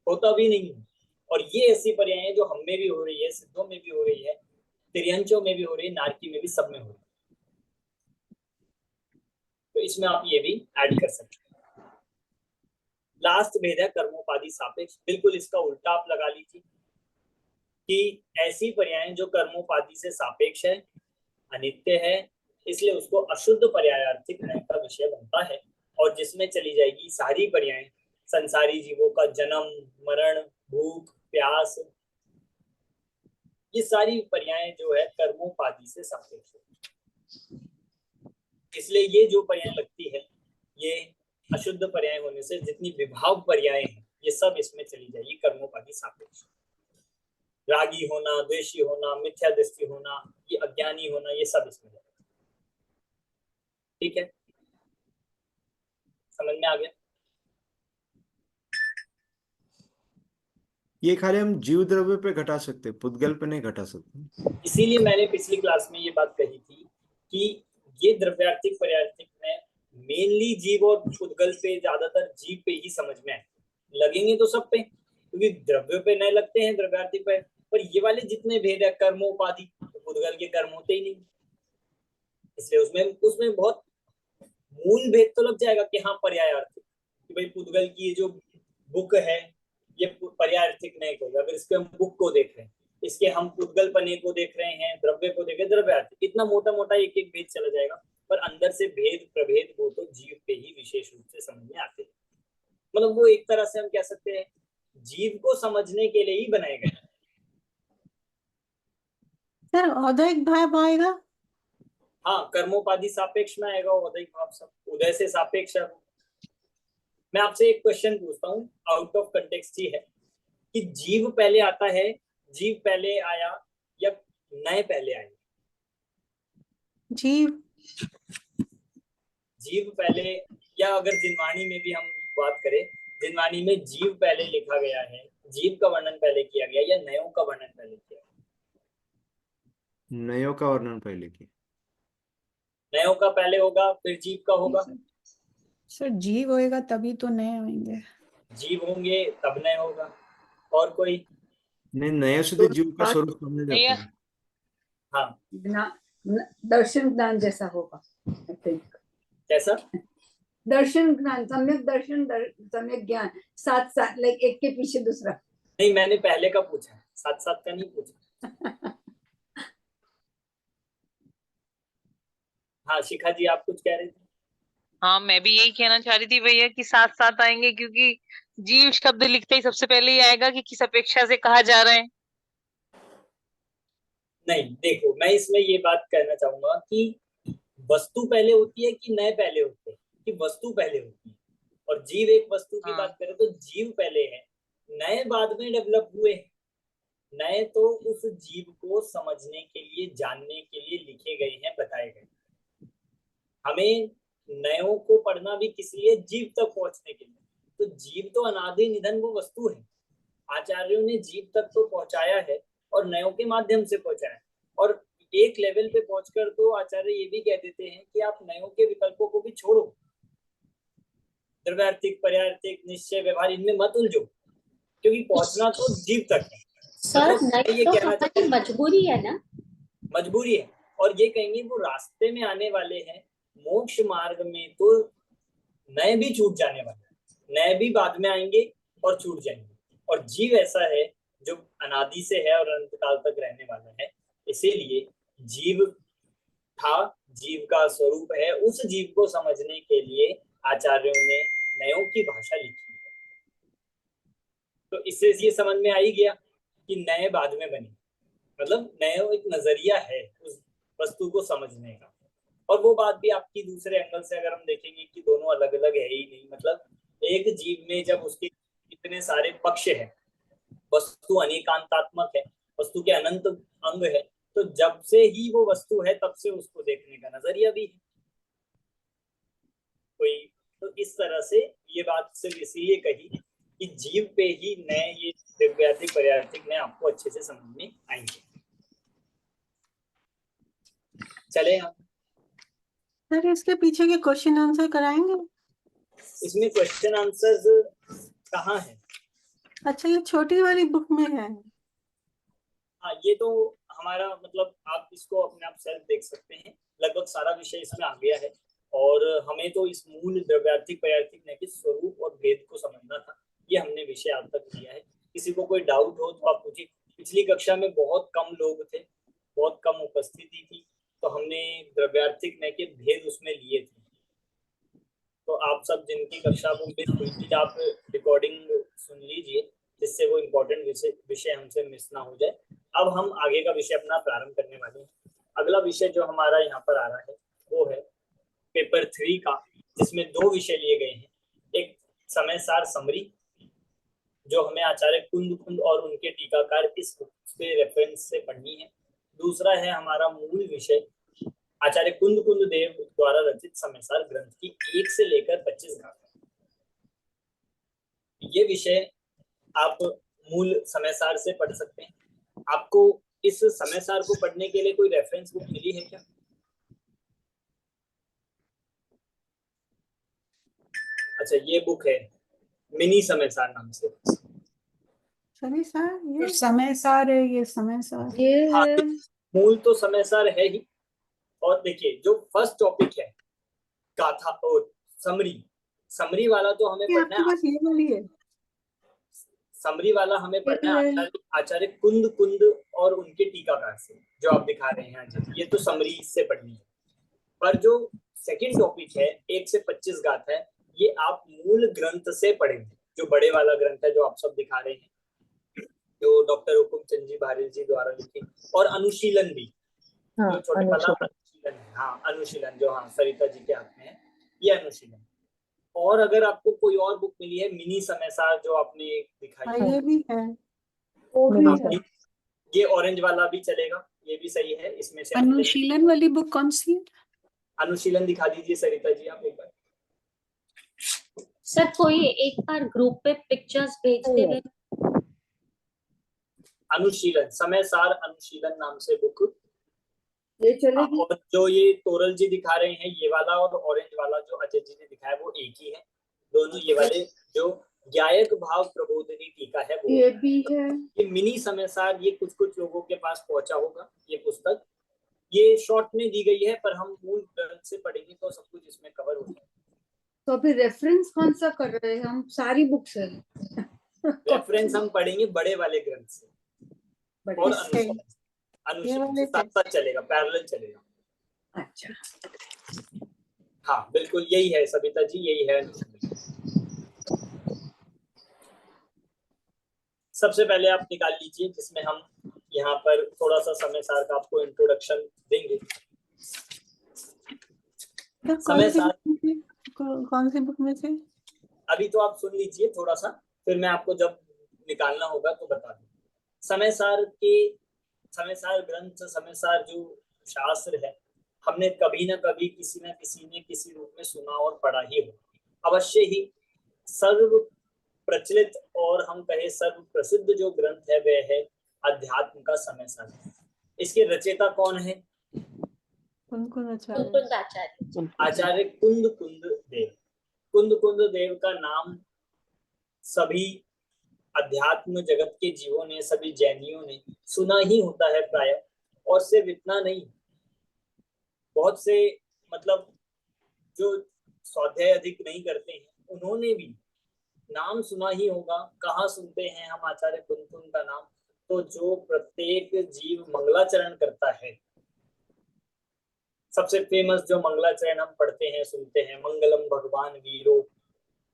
होता भी नहीं है। और ये ऐसी पर्याय है जो हम में भी हो रही है, सिद्धों में भी हो रही है, तिर्यंचों में भी हो रही है, नारकी में भी, सब में हो रही है। तो इसमें आप ये भी ऐड कर सकते हैं। लास्ट भेद है कर्मोपाधि सापेक्ष। बिल्कुल इसका उल्टा आप लगा लीजिए कि ऐसी पर्याय जो कर्मोपाधि से सापेक्ष है, अनित्य है, इसलिए उसको अशुद्ध पर्यायार्थिक न्याय का विषय बनता है, और जिसमें चली जाएगी सारी पर्याय संसारी जीवों का जन्म, मरण, भूख, प्यास, ये सारी पर्याय जो है कर्मोपाधि से सापेक्ष है। इसलिए ये जो पर्याय लगती है ये अशुद्ध पर्याय होने से जितनी विभाव पर्याय हैं ये सब इसमें चली जाएगी कर्मोपाधि सापेक्ष। रागी होना, द्वेषी होना, मिथ्या दृष्टि होना, ये अज्ञानी होना, ये सब इसमें जाएगा। ठीक है, समझ में आ गया? ये खाली हम जीव द्रव्य पे घटा सकते, पुद्गल पे नहीं घटा सकते। इसीलिए मैंने पिछली क्लास में ये बात कही थी कि ये द्रव्यार्थिक पर्यार्थिक में मेनली जीव और पुद्गल पे, ज्यादातर जीव पे ही समझ में आए। लगेंगे तो सब पे, क्योंकि द्रव्य पे नहीं लगते हैं द्रव्यार्थिक पे, पर ये वाले जितने भेद है कर्मोपाधि, तो पुद्गल के कर्म होते ही नहीं, इसलिए उसमें बहुत मूल भेद तो लग जाएगा कि हाँ पर्यायार्थिक, कि भाई पुद्गल की जो बुक है ये पर्यायार्थिक नहीं होगा। अगर इसके हम बुक को देख रहे हैं, इसके हम पुद्गल पने को देख रहे हैं, द्रव्य को देख रहे हैं, द्रव्यार्थिक, इतना मोटा मोटा एक एक भेद चला जाएगा, पर अंदर से भेद प्रभेद वो तो जीव पे ही विशेष रूप से समझ में आते हैं। मतलब वो एक तरह से हम कह सकते हैं जीव को समझने के लिए ही बनाए गए। सर औदैहिक भाव आएगा? हाँ, कर्मोपाधि सापेक्ष में आएगा औदैहिक भाव, सब उदय से सापेक्ष है। मैं आपसे एक क्वेश्चन पूछता हूँ, आउट ऑफ कंटेक्स्ट ही है, कि जीव पहले आता है, जीव पहले आया या नए पहले आए? जीव। जीव पहले, या अगर जिनवाणी में भी हम बात करें, जिनवाणी में जीव पहले लिखा गया है, जीव का वर्णन पहले किया गया या नयों का वर्णन पहले किया? नयों का वर्णन पहले किया। नयों का पहले होगा फिर जीव का होगा? सर जीव होएगा तभी तो नए आएंगे। जीव होंगे तब नए होगा। और कोई? नहीं, नए से तो जीव का स्वरूप समझ जाता है। हाँ, दर्शन ज्ञान जैसा होगा, आई थिंक। कैसा? दर्शन ज्ञान, सम्यक दर्शन, सम्यक ज्ञान, साथ साथ, लाइक एक के पीछे दूसरा। नहीं, मैंने पहले का पूछा, साथ साथ का नहीं पूछा। हाँ शिखा जी, आप कुछ कह रहे थे? हाँ, मैं भी यही कहना चाह रही थी भैया कि साथ साथ आएंगे, क्योंकि जीव शब्द लिखते ही सबसे पहले ही आएगा कि किस अपेक्षा से कहा जा रहा है। नहीं, देखो मैं इसमें ये बात कहना चाहूंगा कि वस्तु पहले होती है कि नए पहले होते हैं? कि वस्तु पहले होती है, और जीव एक वस्तु की बात करें तो जीव पहले है, नए बाद में डेवलप हुए हैं। नए तो उस जीव को समझने के लिए, जानने के लिए लिखे गए हैं, बताए गए। हमें नयों को पढ़ना भी किस लिए? जीव तक पहुंचने के लिए। तो जीव तो अनादि निधन वो वस्तु है, आचार्यों ने जीव तक तो पहुंचाया है और नयों के माध्यम से पहुंचाया है। और एक लेवल पे पहुंचकर तो आचार्य ये भी कह देते हैं कि आप नयों के विकल्पों को भी छोड़ो, द्रव्यार्थिक, पर्यार्थिक, निश्चय, व्यवहार, इनमें मत उलझो, क्योंकि पहुंचना तो जीव तक है। सर नहीं तो हमारी मजबूरी है ना? मजबूरी है, और ये कहेंगे वो रास्ते में आने वाले हैं, मोक्ष मार्ग में तो नए भी छूट जाने वाले हैं, नए भी बाद में आएंगे और छूट जाएंगे, और जीव ऐसा है जो अनादि से है और अनंत काल तक रहने वाला है। इसीलिए जीव था, जीव का स्वरूप है, उस जीव को समझने के लिए आचार्यों ने नयों की भाषा लिखी है। तो इससे ये समझ में आ ही गया कि नए बाद में बने, मतलब नया एक नजरिया है उस वस्तु को समझने का। और वो बात भी आपकी दूसरे एंगल से अगर हम देखेंगे कि दोनों अलग अलग है ही नहीं, मतलब एक जीव में जब उसके इतने सारे पक्ष है, वस्तु अनेकांतात्मक है, वस्तु के अनंत अंग है, तो जब से ही वो वस्तु है तब से उसको देखने का नजरिया भी है कोई। तो इस तरह से ये बात सिर्फ इसीलिए कही कि जीव पे ही नए ये दिव्यार्थिक पर्यार्थिक नए आपको अच्छे से समझ में आएंगे। चले हम सर इसके पीछे के क्वेश्चन आंसर कराएंगे? इसमें क्वेश्चन आंसर्स कहाँ है? अच्छा, ये छोटी वाली बुक में है। हाँ, ये तो हमारा मतलब आप इसको अपने आप सेल्फ देख सकते हैं, लगभग सारा विषय इसमें आ गया है। और हमें तो इस मूल द्रव्यार्थिक पर्यार्थिक नए के स्वरूप और भेद को समझना था, ये हमने विषय आज तक लिया है। किसी को कोई डाउट हो तो आप पूछिए। पिछली कक्षा में बहुत कम लोग थे, बहुत कम उपस्थिति थी, तो हमने द्रव्यार्थिक नए के भेद उसमें लिए थे। तो आप सब जिनकी कक्षा को मिस हुई थी, आप रिकॉर्डिंग सुन लीजिए, जिससे वो इम्पोर्टेंट विषय हमसे मिस ना हो जाए। अब हम आगे का विषय अपना प्रारंभ करने वाले हैं। अगला विषय जो हमारा यहाँ पर आ रहा है वो है पेपर 3 का, जिसमें 2 विषय लिए गए हैं। एक समय सार समरी, जो हमें आचार्य कुंद कुंद और उनके टीकाकार इस के रेफरेंस से पढ़नी है। दूसरा है हमारा मूल विषय आचार्य कुंद कुंद देव द्वारा रचित समय सार ग्रंथ की 1 से लेकर 25 गाथा। ये विषय आप मूल समय सार से पढ़ सकते हैं। आपको इस समय सार को पढ़ने के लिए कोई रेफरेंस बुक मिली है क्या? अच्छा, ये बुक है मिनी समय सार नाम से। समय सार, ये समय सार है, ये समय सार। ये हाँ, है मूल तो समय सार है ही। और देखिए, जो फर्स्ट टॉपिक है गाथा और समरी वाला तो हमें ये पढ़ना आपके है। पास ये वाली है? समरी वाला हमें पढ़ना है आचार्य कुंद कुंद और उनके टीकाकार से, जो आप दिखा रहे हैं आचार्य, ये तो समरी से पढ़नी है। पर जो सेकंड टॉपिक है 1 से 25 गाथा है, ये आप मूल ग्रंथ से पढ़ेंगे, जो बड़े वाला ग्रंथ है जो आप सब दिखा रहे हैं, जो डॉक्टर हुकुम चंद जी भारेल जी द्वारा लिखी, और अनुशीलन भी, जो छोटे वाला अनुशीलन है। हाँ, अनुशीलन जो हाँ सरिता जी के हाथ में है, ये अनुशीलन। और अगर आपको कोई और बुक मिली है मिनी समय सार जो आपने दिखाई है, ये भी है। वो भी है। ये ऑरेंज वाला भी चलेगा, ये भी सही है। इसमें से अनुशीलन वाली बुक कौन सी है? अनुशीलन दिखा दीजिए सरिता जी आप एक बार। सर कोई एक बार ग्रुप पे पिक्चर्स भेज देवे। अनुशीलन समय सार अनुशीलन नाम से बुक। ये चलेगी। और जो ये तोरल जी दिखा रहे हैं ये वाला और ऑरेंज वाला जो अजय जी ने दिखाया वो एक ही है। दोनों ये वाले जो ज्ञायक भाव प्रबोधिनी टीका है वो ये भी है। ये मिनी समय सार, ये कुछ कुछ लोगों के पास पहुंचा होगा ये पुस्तक। ये शॉर्ट में दी गई है, पर हम मूल ग्रंथ से पढ़ेंगे तो सब कुछ इसमें कवर हो जाएगा। तो अभी रेफरेंस कौन सा कर रहे हैं हम? सारी बुक्स है। रेफरेंस हम पढ़ेंगे बड़े वाले ग्रंथ से और अनुशीलन से साथ साथ चलेगा, पैरेलल चलेगा। अच्छा, हाँ बिल्कुल यही है सबिता जी, यही है। सबसे पहले आप निकाल लीजिए, जिसमें हम यहाँ पर थोड़ा सा समय सार का आपको इंट्रोडक्शन देंगे। समय सार कौन सी बुक में से? अभी तो आप सुन लीजिए थोड़ा सा, फिर मैं आपको जब निकालना होगा तो बता दूँ। समय सार ग्रंथ, समय सार जो शास्त्र है, हमने कभी ना कभी किसी न किसी ने किसी रूप में सुना और पढ़ा ही हो। अवश्य ही सर्व प्रचलित और हम कहे सर्व प्रसिद्ध जो ग्रंथ है वह है अध्यात्म का समय सार। इसके रचयिता कौन है? आचार्य कुंद कुंद देव। कुंद कुंद देव का नाम सभी अध्यात्म जगत के जीवों ने, सभी जैनियों ने सुना ही होता है प्राय, और सिर्फ इतना नहीं, बहुत से मतलब जो स्वाध्याय अधिक नहीं करते हैं, उन्होंने भी नाम सुना ही होगा। कहाँ सुनते हैं हम आचार्य कुंतुन का नाम? तो जो प्रत्येक जीव मंगलाचरण करता है, सबसे फेमस जो मंगलाचरण हम पढ़ते हैं, सुनते हैं, मंगलम भगवान वीरो,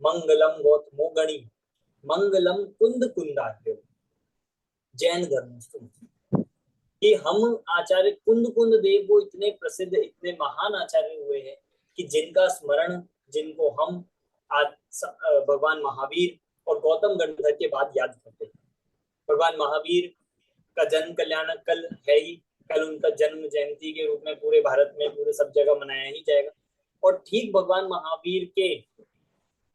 मंगलम गौतमो गणी, मंगलम कुंद कुंदार्यो, जैन धर्म कि हम आचार्य कुंद कुंद देव वो इतने प्रसिद्ध, इतने महान आचार्य हुए हैं कि जिनका स्मरण, जिनको हम आज भगवान महावीर और गौतम गंधर के बाद याद करते हैं। भगवान महावीर का जन्म कल्याणक कल है ही, कल उनका जन्म जयंती के रूप में पूरे भारत में, पूरे सब जगह मनाया ही जाएगा। और ठीक भगवान महावीर के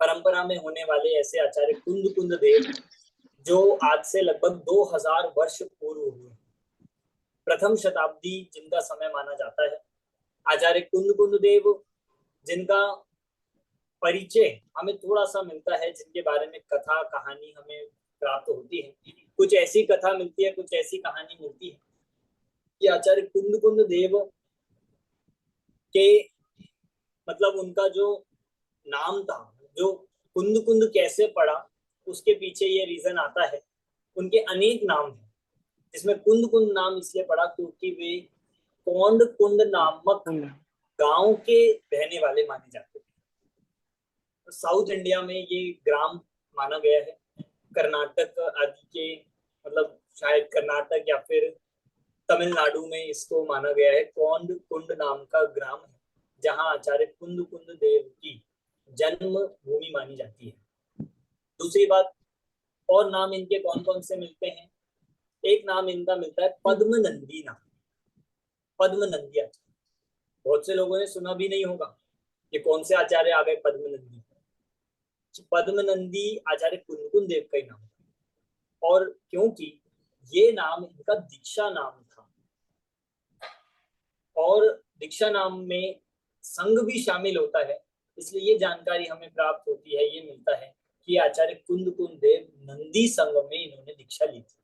परंपरा में होने वाले ऐसे आचार्य कुंद कुंद देव जो आज से लगभग 2000 वर्ष पूर्व हुए, प्रथम शताब्दी जिनका समय माना जाता है, आचार्य कुंद कुंद देव जिनका परिचय हमें थोड़ा सा मिलता है, जिनके बारे में कथा कहानी हमें प्राप्त होती है। कुछ ऐसी कथा मिलती है, कुछ ऐसी कहानी मिलती है कि आचार्य कुंद कुंद देव के मतलब उनका जो नाम था, जो कुंद कुंद कैसे पड़ा, उसके पीछे ये रीजन आता है। उनके अनेक नाम हैं, जिसमें कुंद कुंद नाम इसलिए पड़ा क्योंकि वे कौंड कुंड नामक गांव के रहने वाले माने जाते थे। तो साउथ इंडिया में ये ग्राम माना गया है, कर्नाटक आदि के, मतलब शायद कर्नाटक या फिर तमिलनाडु में इसको माना गया है। कौंड कुंड नाम का ग्राम है जहां आचार्य कुंद कुंद देव की जन्म भूमि मानी जाती है। दूसरी बात, और नाम इनके कौन कौन से मिलते हैं? एक नाम इनका मिलता है पद्मनंदी नाम, पद्मनंदी आचार्य। बहुत से लोगों ने सुना भी नहीं होगा ये कौन से आचार्य आ गए पद्मनंदी। पद्मनंदी आचार्य कुंद कुंद देव का ही नाम, और क्योंकि ये नाम इनका दीक्षा नाम था और दीक्षा नाम में संघ भी शामिल होता है, इसलिए ये जानकारी हमें प्राप्त होती है, ये मिलता है कि आचार्य कुंद कुंद देव नंदी संघ में इन्होंने दीक्षा ली थी।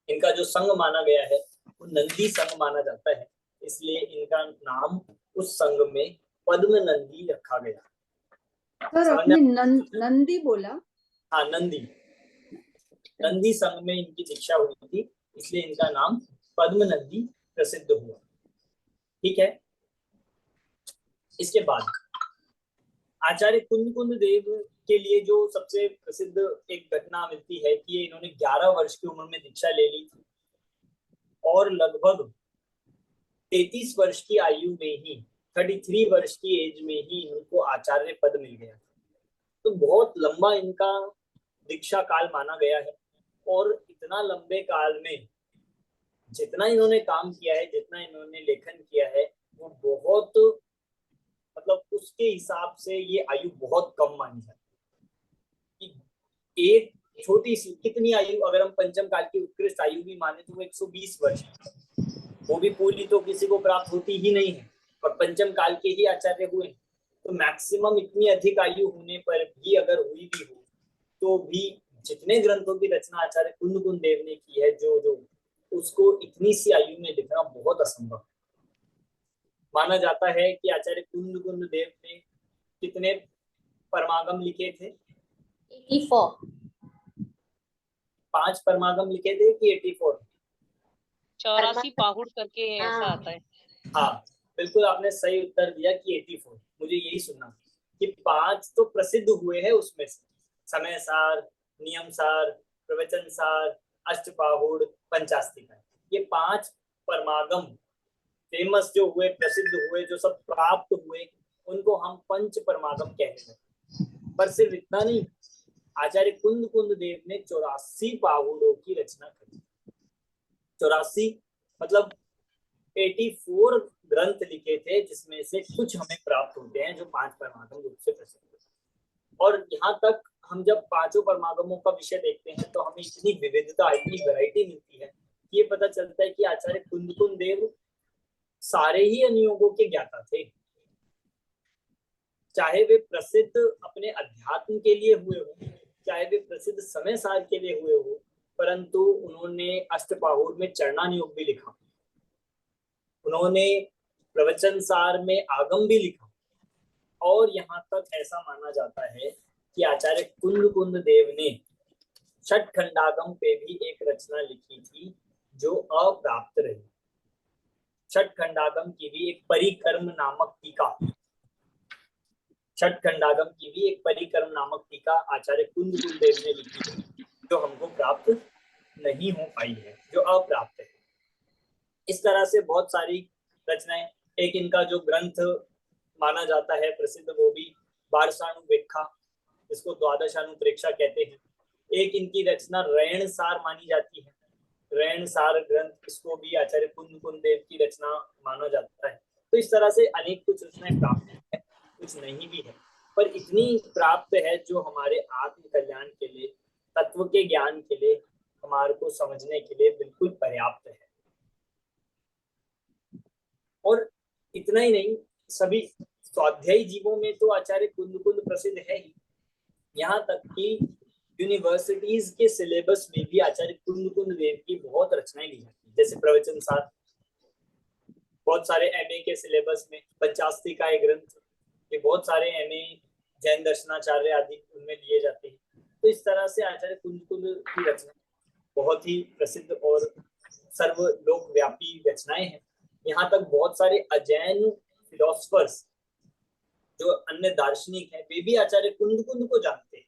इनका जो संघ माना गया है वो नंदी संघ माना जाता है, इसलिए इनका नाम उस संघ में पद्मनंदी रखा गया। सर आपने नंदी बोला? हाँ, नंदी संघ में इनकी दीक्षा हुई थी, इसलिए इनका नाम पद्मनंदी प्रसिद्ध हुआ। ठीक है। इसके बाद आचार्य कुंद कुंद देव के लिए जो सबसे प्रसिद्ध एक घटना मिलती है कि इन्होंने 11 वर्ष की उम्र में दीक्षा ले ली थी और लगभग 33 वर्ष की आयु में ही, 33 वर्ष की एज में ही इनको आचार्य पद मिल गया। तो बहुत लंबा इनका दीक्षा काल माना गया है, और इतना लंबे काल में जितना इन्होंने काम किया है, जितना इन्होंने लेखन किया है, वो बहुत, मतलब उसके हिसाब से ये आयु बहुत कम मानी जाती है। एक छोटी सी कितनी आयु, अगर हम पंचम काल की उत्कृष्ट आयु भी माने तो वो 120 वर्ष, वो भी पूरी तो किसी को प्राप्त होती ही नहीं है, और पंचम काल के ही आचार्य हुए। तो मैक्सिमम इतनी अधिक आयु होने पर भी अगर हुई भी हो तो भी जितने ग्रंथों की रचना आचार्य कुंद कुंद देव ने की है, जो उसको इतनी सी आयु में लिखना बहुत असंभव माना जाता है। कि आचार्य कुंद कुंद देव ने कितने परमागम लिखे थे? 84। 5 परमागम लिखे थे कि 84? 84 पाहुड़ करके ऐसा आता है। हाँ, बिल्कुल आपने सही उत्तर दिया कि 84। मुझे यही सुनना कि 5 तो प्रसिद्ध हुए हैं, उसमें से समय सार, नियम सार, प्रवचन सार, अष्टपाहुड़, पंचास्तिका, ये 5 परमागम फेमस जो हुए, प्रसिद्ध हुए, जो सब प्राप्त हुए, उनको हम पंच परमागम कहते हैं। पर सिर्फ इतना नहीं, आचार्य कुंद कुंद देव ने 84 पाहुड़ों की रचना करी। 84 मतलब 84 ग्रंथ लिखे थे, जिसमें से कुछ हमें प्राप्त होते हैं जो 5 परमागम रूप से प्रसिद्ध है। और यहाँ तक हम जब 5 परमागमों का विषय देखते हैं तो हमें इतनी विविधता, इतनी वैरायटी मिलती है कि ये पता चलता है कि आचार्य कुंद कुंद देव सारे ही अनुयोगों के ज्ञाता थे। चाहे वे प्रसिद्ध अपने अध्यात्म के लिए हुए हो, चाहे वे प्रसिद्ध समय सार के लिए हुए हो, परंतु उन्होंने अष्टपाहुड़ में चरणानुयोग भी लिखा, उन्होंने प्रवचन सार में आगम भी लिखा, और यहाँ तक ऐसा माना जाता है कि आचार्य कुंद देव ने छठ खंडागम पे भी एक रचना लिखी थी जो अप्राप्त रही। छठ खंडागम की भी एक परिक्रम नामक टीका, छठ खंडागम की भी एक परिक्रम नामक टीका आचार्य कुंद देव ने लिखी थी जो हमको प्राप्त नहीं हो पाई है, जो अप्राप्त है। इस तरह से बहुत सारी रचनाएं, एक इनका जो ग्रंथ माना जाता है प्रसिद्ध वो भी बारसाणुवेक्षा, इसको द्वादशानुप्रेक्षा कहते हैं। एक इनकी रचना रैण सार मानी जाती है, रैण सार ग्रंथ, इसको भी आचार्य कुंद देव की रचना माना जाता है। तो इस तरह से अनेक कुछ रचनाएं प्राप्त है, कुछ नहीं भी है, पर इतनी प्राप्त है जो हमारे आत्म कल्याण के लिए, तत्व के ज्ञान के लिए, हमारे को समझने के लिए बिल्कुल पर्याप्त है। और इतना ही नहीं, सभी स्वाध्यायी जीवों में तो आचार्य कुंद प्रसिद्ध है ही, यहाँ तक कि यूनिवर्सिटीज के सिलेबस में भी आचार्य कुंद देव की बहुत रचनाएं ली जाती है। जैसे प्रवचन सार, बहुत सारे एमए के सिलेबस में पंचास्त्रिकाय ग्रंथ, ये बहुत सारे एमए जैन दर्शनाचार्य आदि उनमें लिए जाते हैं। तो इस तरह से आचार्य कुंद की रचना बहुत ही प्रसिद्ध और सर्वलोकव्यापी रचनाएं हैं। यहाँ तक बहुत सारे अजैन फिलोसफर्स जो अन्य दार्शनिक हैं, वे भी आचार्य कुंद को जानते हैं,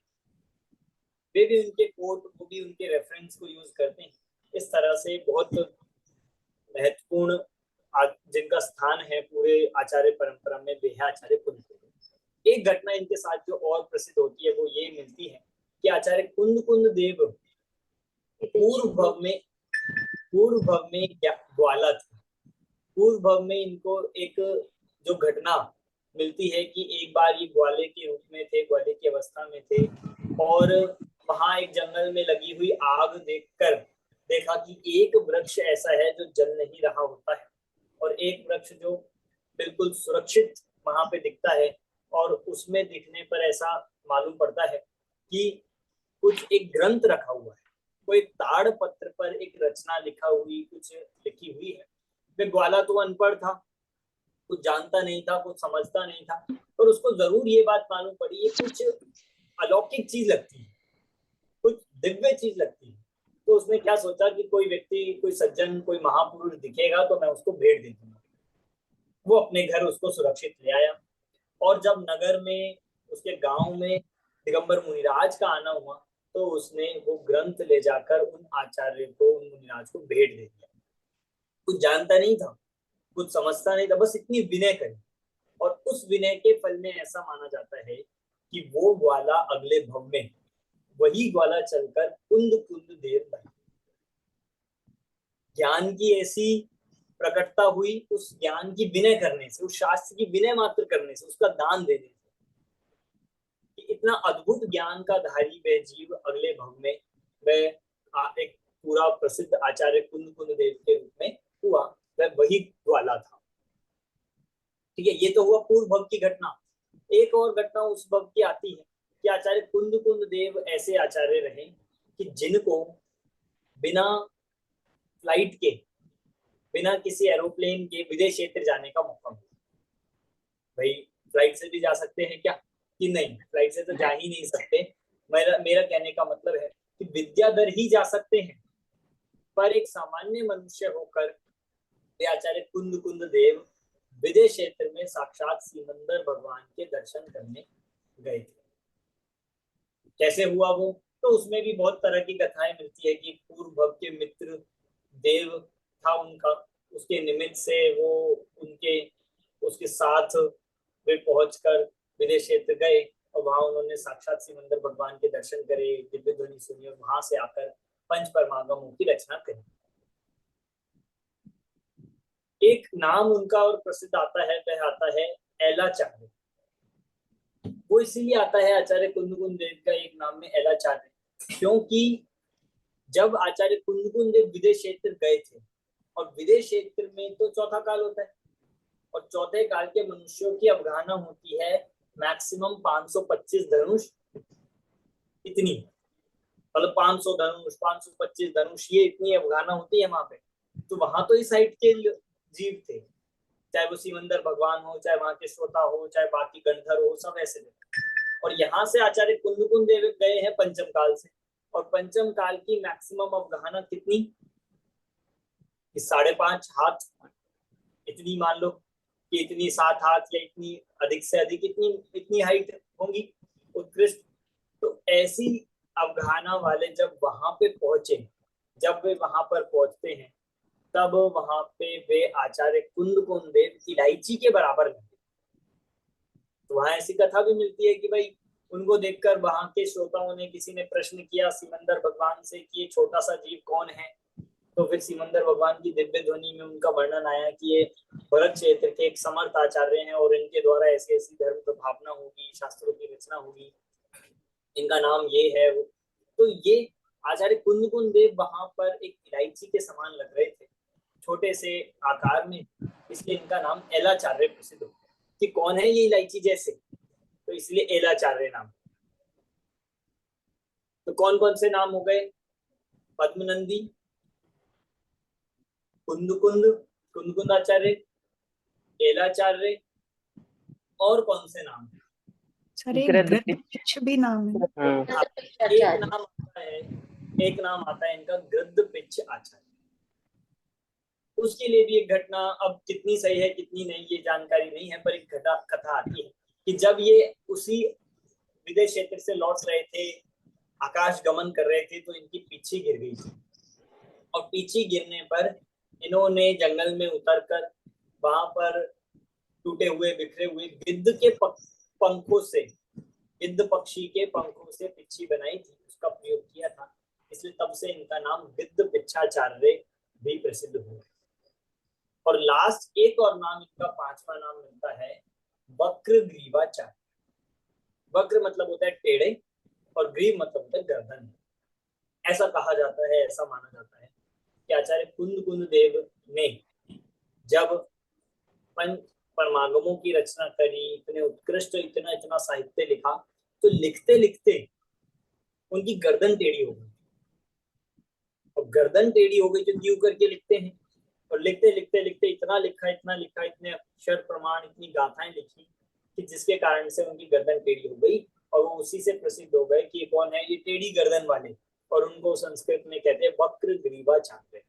वे भी उनके कोट को भी, उनके रेफरेंस को यूज करते हैं। इस तरह से बहुत महत्वपूर्ण जिनका स्थान है पूरे आचार्य परंपरा में वे है आचार्य कुंद। एक घटना इनके साथ जो और प्रसिद्ध होती है वो ये मिलती है कि आचार्य कुंद देव पूर्व भव में ग्वाला था। पूर्व भव में इनको एक जो घटना मिलती है कि एक बार ये ग्वाले के रूप में थे, ग्वाले की अवस्था में थे, और वहां एक जंगल में लगी हुई आग देखकर देखा कि एक वृक्ष ऐसा है जो जल नहीं रहा होता है, और एक वृक्ष जो बिल्कुल सुरक्षित वहां पे दिखता है, और उसमें दिखने पर ऐसा मालूम पड़ता है कि कुछ एक ग्रंथ रखा हुआ है, कोई ताड़ पत्र पर एक रचना कुछ लिखी हुई है। वे ग्वाला तो अनपढ़ था, कुछ जानता नहीं था, कुछ समझता नहीं था, पर उसको जरूर ये बात मालूम पड़ी ये कुछ अलौकिक चीज लगती है, कुछ दिव्य चीज लगती है। तो उसने क्या सोचा कि कोई व्यक्ति, कोई सज्जन, कोई महापुरुष दिखेगा तो मैं उसको भेंट दे दूंगा। वो अपने घर उसको सुरक्षित ले आया, और जब नगर में, उसके गांव में दिगंबर मुनिराज का आना हुआ तो उसने वो ग्रंथ ले जाकर उन आचार्य को, उन मुनिराज को भेंट दे दिया। कुछ जानता नहीं था, कुछ समझता नहीं था, बस इतनी विनय करी, और उस विनय के फल में ऐसा माना जाता है कि वो ग्वाला अगले भव में वही ग्वाला चलकर कुंद देव बने। ज्ञान की ऐसी प्रकटता हुई उस ज्ञान की विनय करने से, उस शास्त्र की विनय मात्र करने से, उसका दान देने से, कि इतना अद्भुत ज्ञान का धारी वह जीव अगले भव में वह एक पूरा प्रसिद्ध आचार्य कुंद देव के रूप में हुआ, वह वही ग्वाला था। ठीक है, ये तो हुआ पूर्व भव की घटना। एक और घटना उस भव की आती है कि आचार्य कुंद देव ऐसे आचार्य रहे कि जिनको बिना फ्लाइट के, बिना किसी एरोप्लेन के विदेश क्षेत्र जाने का मौका मिला। भाई फ्लाइट से भी जा सकते हैं क्या? कि नहीं, फ्लाइट से तो जा ही नहीं सकते। मेरा कहने का मतलब है कि विद्याधर ही जा सकते हैं, पर एक सामान्य मनुष्य होकर वे आचार्य कुंद देव विदेश क्षेत्र में साक्षात सिमंदर भगवान के दर्शन करने गए थे। कैसे हुआ वो? तो उसमें भी बहुत तरह की कथाएं मिलती है कि पूर्व भव के मित्र देव था उनका, उसके निमित्त से वो उसके साथ वे पहुंचकर विदेश क्षेत्र गए, और वहां उन्होंने साक्षात सिमंदर भगवान के दर्शन करे, दिव्य ध्वनि सुनी, और वहां से आकर पंच परमागमों की रचना करी। एक नाम उनका और प्रसिद्ध आता है, वह आता है एलाचार्य। वो इसीलिए आता है आचार्य कुंद देव का एक नाम में एलाचार्य, क्योंकि जब आचार्य कुंद देव विदेश क्षेत्र गए थे, और विदेश क्षेत्र में तो चौथा काल होता है, और चौथे काल के मनुष्यों की अवगाहना होती है मैक्सिमम 525 धनुष, इतनी, मतलब 500 धनुष, 525 धनुष, ये इतनी अवगाहना होती है वहां पे। तो वहां तो इस साइड के जीव थे, चाहे वो सिमंदर भगवान हो, चाहे वहां के श्रोता हो, चाहे बाकी गंधर्व हो, सब ऐसे देते। और यहाँ से आचार्य कुंद देव गए हैं पंचम काल से, और पंचम काल की मैक्सिमम अवगाहना कितनी, 5.5 हाथ, इतनी मान लो कि इतनी 7 हाथ या इतनी अधिक से अधिक इतनी हाइट होंगी उत्कृष्ट। तो ऐसी अवगाहना वाले जब वहां पे पहुंचे, जब वे वहां पर पहुंचते हैं, तब वहां पे वे आचार्य कुंद देव इलायची के बराबर मिलते। तो वहां ऐसी कथा भी मिलती है कि भाई उनको देखकर वहां के श्रोताओं ने, किसी ने प्रश्न किया सिमंदर भगवान से कि ये छोटा सा जीव कौन है। तो फिर सिमंदर भगवान की दिव्य ध्वनि में उनका वर्णन आया कि ये भरत क्षेत्र के एक समर्थ आचार्य हैं और इनके द्वारा ऐसी ऐसी धर्म की भावना होगी, शास्त्रों की रचना होगी, इनका नाम ये है वो। तो ये आचार्य कुंद देव वहां पर एक इलायची के समान लग रहे थे, छोटे से आकार में, इसलिए इनका नाम एलाचार्य प्रसिद्ध हो। कि कौन है ये इलायची जैसे, तो इसलिए एलाचार्य नाम। तो कौन कौन से नाम हो गए, पद्मनंदी, कुंद आचार्य, एलाचार्य, और कौन से नाम, सर एक गृद्धपिच्छ भी नाम है। एक नाम आता है इनका गृद्धपिच्छ आचार्य। उसके लिए भी एक घटना, अब कितनी सही है कितनी नहीं ये जानकारी नहीं है, पर एक कथा आती है कि जब ये उसी विदेश क्षेत्र से लौट रहे थे, आकाश गमन कर रहे थे, तो इनकी पीछी गिर गई थी। और पीछी गिरने पर इन्होंने जंगल में उतरकर वहां पर टूटे हुए बिखरे हुए गिद्ध के पंखों से, गिद्ध पक्षी के पंखों से पिच्छी बनाई थी, उसका प्रयोग किया था। इसलिए तब से इनका नाम गिद्ध पिच्छाचार्य भी प्रसिद्ध हुआ। और लास्ट एक और नाम इनका, 5वां नाम मिलता है वक्र ग्रीवाचार्य। वक्र मतलब होता है टेढ़े, और ग्रीव मतलब होता है गर्दन। ऐसा कहा जाता है, ऐसा माना जाता है कि आचार्य कुंद देव ने जब परमागमों की रचना करी, इतने उत्कृष्ट, इतना साहित्य लिखा, तो लिखते लिखते उनकी गर्दन टेढ़ी हो गई। और गर्दन टेढ़ी हो गई तो क्यों करके लिखते हैं, और लिखते लिखते लिखते इतना लिखा, इतने अक्षर प्रमाण, इतनी गाथाएं लिखी कि जिसके कारण से उनकी गर्दन टेढ़ी हो गई। और वो उसी से प्रसिद्ध हो गए कि कौन है ये टेढ़ी गर्दन वाले, और उनको संस्कृत में कहते हैं वक्र ग्रीवाचार्य।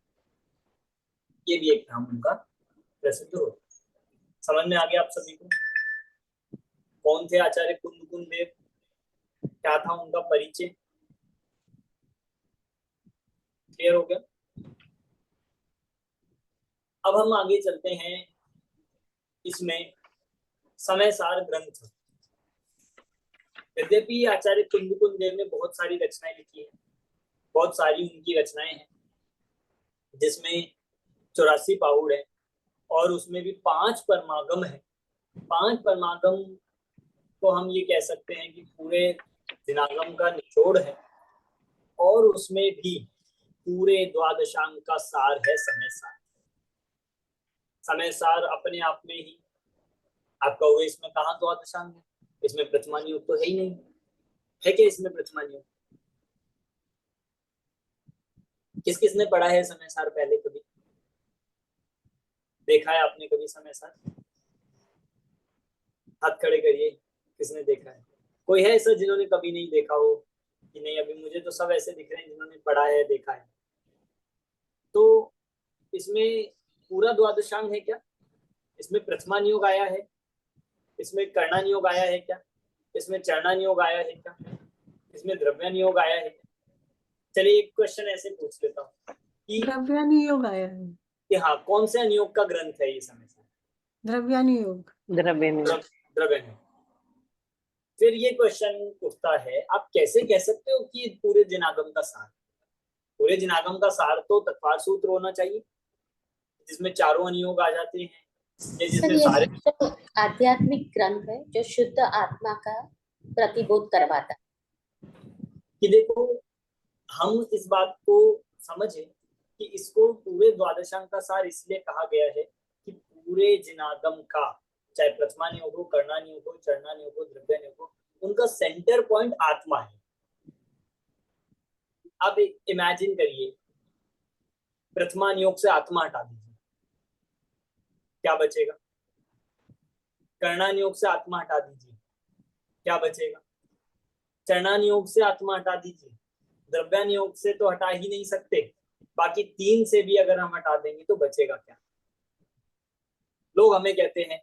ये भी एक नाम उनका प्रसिद्ध हो। समझ में आ गया आप सभी को कौन थे आचार्य कुंद देव, क्या था उनका परिचय, क्लियर हो गया। अब हम आगे चलते हैं, इसमें समय सार ग्रंथ। यद्यपि आचार्य कुंद देव ने बहुत सारी रचनाएं लिखी हैं, बहुत सारी उनकी रचनाएं हैं, जिसमें 84 पाहुड़ है, और उसमें भी 5 परमागम है। 5 परमागम को हम ये कह सकते हैं कि पूरे दिनागम का निचोड़ है, और उसमें भी पूरे द्वादशांग का सार है समय सार। समय सार अपने आप में ही आप कहोगे इसमें कहाँ द्वादशांग है, इसमें प्रथमान योग तो है ही नहीं, है क्या इसमें प्रथमान योग? किस किसने पढ़ा है समय सार पहले, कभी देखा है आपने कभी समय सार? हाथ खड़े करिए, किसने देखा है? कोई है ऐसा जिन्होंने कभी नहीं देखा हो कि नहीं? अभी मुझे तो सब ऐसे दिख रहे हैं जिन्होंने पढ़ा है, देखा है। तो इसमें पूरा द्वादशांग है क्या? इसमें प्रथमान योग आया है? इसमें कर्णन योग आया है क्या? इसमें चरणन योग आया है क्या? इसमें द्रव्यन योग आया है क्या? चलिए एक क्वेश्चन ऐसे पूछ लेता हूँ कि द्रव्यानि योग आया है। कि हाँ, कौन से अनुयोग का ग्रंथ है ये समय सार? द्रव्यानि योग। द्रव्यन। फिर ये क्वेश्चन उठता है, आप कैसे कह सकते हो कि पूरे जिनागम का सार? पूरे जिनागम का सार तो तत्वार सूत्र होना चाहिए, जिसमें चारों अनुयोग आ जाते हैं, जिसमें सारे तो आध्यात्मिक ग्रंथ है जो शुद्ध आत्मा का प्रतिबोध करवाता है। कि देखो, हम इस बात को समझे कि इसको पूरे द्वादशांग का सार इसलिए कहा गया है कि पूरे जिनागम का, चाहे प्रथमान योग हो, कर्णन योग हो, चरणन योग हो, द्रव्यन योग हो, उनका सेंटर पॉइंट आत्मा है। अब इमेजिन करिए, प्रथमान योग से आत्मा हटा दीजिए, क्या बचेगा? कर्णानियोग से आत्मा हटा दीजिए, क्या बचेगा? चरणानियोग से आत्मा हटा दीजिए, द्रव्यानियोग से तो हटा ही नहीं सकते, बाकी 3 से भी अगर हम हटा देंगे तो बचेगा क्या? लोग हमें कहते हैं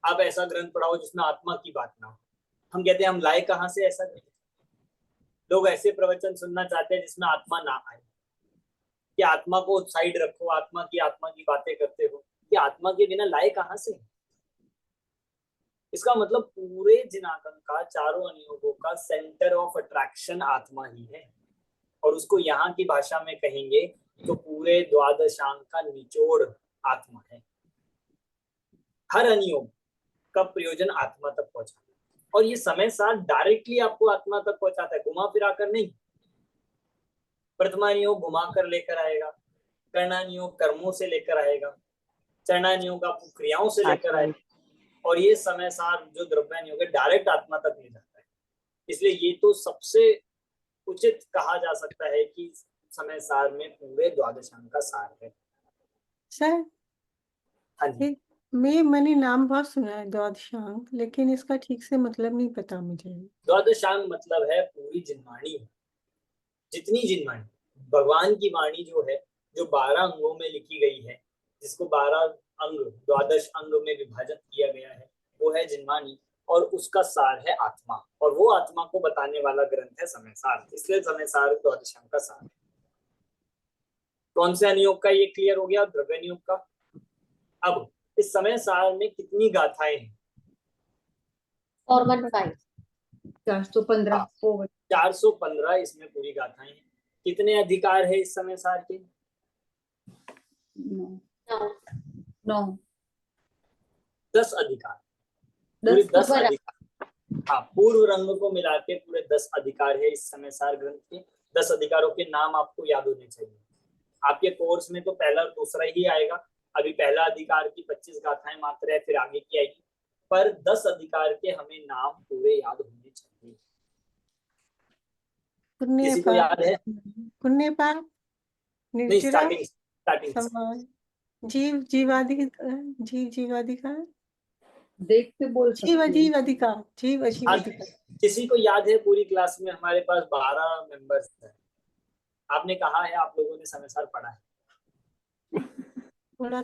आप ऐसा ग्रंथ पढ़ाओ जिसमें आत्मा की बात ना हो। हम कहते हैं हम लाए कहां से ऐसा ग्रंथ? लोग ऐसे प्रवचन सुनना चाहते हैं जिसमें आत्मा ना आए, कि आत्मा को साइड रखो, आत्मा की बातें करते हो, कि आत्मा के बिना लाए कहां से? इसका मतलब पूरे जिनागम का, चारों अनुयोगों का सेंटर ऑफ अट्रैक्शन आत्मा ही है, और उसको यहाँ की भाषा में कहेंगे तो पूरे द्वादशांग का निचोड़ आत्मा है। हर अनुयोग का प्रयोजन आत्मा तक पहुंचाना, और ये समय साथ डायरेक्टली आपको आत्मा तक पहुंचाता है, घुमा फिरा कर नहीं। प्रथमानियोग घुमा कर लेकर आएगा, कर्णानियोग कर्मों से लेकर आएगा, चरणानियोग आपको क्रियाओं से लेकर आएगा, और ये समय सार जो द्रव्यानियोग है डायरेक्ट आत्मा तक ले जाता है। इसलिए ये तो सबसे उचित कहा जा सकता है कि समय सार में पूरे द्वादशांग का सार है। सर हाँ जी, मैंने नाम बहुत सुना है द्वादशांग, लेकिन इसका ठीक से मतलब नहीं पता मुझे। द्वादशांग मतलब है पूरी जिनवाणी, जितनी जिनवाणी भगवान की वाणी जो है, जो 12 अंगों में लिखी गई है, जिसको 12 अंग, द्वादश अंग में विभाजित किया गया है, वो है जिनवाणी, और उसका सार है आत्मा, और वो आत्मा को बताने वाला ग्रंथ है समय सार, इसलिए समय सार द्वादशांग का सार। कौन से अनुयोग का ये क्लियर हो गया? द्रव्य नियोग का। अब इस समय सार में कितनी गाथाएं हैं? 415 415 415 इसमें पूरी गाथाएं हैं। कितने अधिकार है इस समय सार के? 9 10 अधिकार, पूरे 10 पूर्व रंग। अधिकार। हाँ, पूर्व रंग को मिला के पूरे 10 अधिकार है इस समय सार ग्रंथ के। 10 अधिकारों के नाम आपको याद होने चाहिए। आपके कोर्स में तो पहला और दूसरा ही आएगा, अभी पहला अधिकार की 25 गाथाएं मात्र है, फिर आगे की आएगी, पर 10 अधिकार के हमें नाम पूरे याद होने चाहिए। किसी को याद है? पुण्य पाप, नहीं, निर्जरा, स्टार्टिंग समाज, जीवाधिकार, देख के बोल सकते हैं। जीव अधिकार। किसी को याद है? पूरी क्लास में हमारे पास 12 मेंबर्स हैं, आपने कहा है आप लोगों ने समय सार पढ़ा है? थोड़ा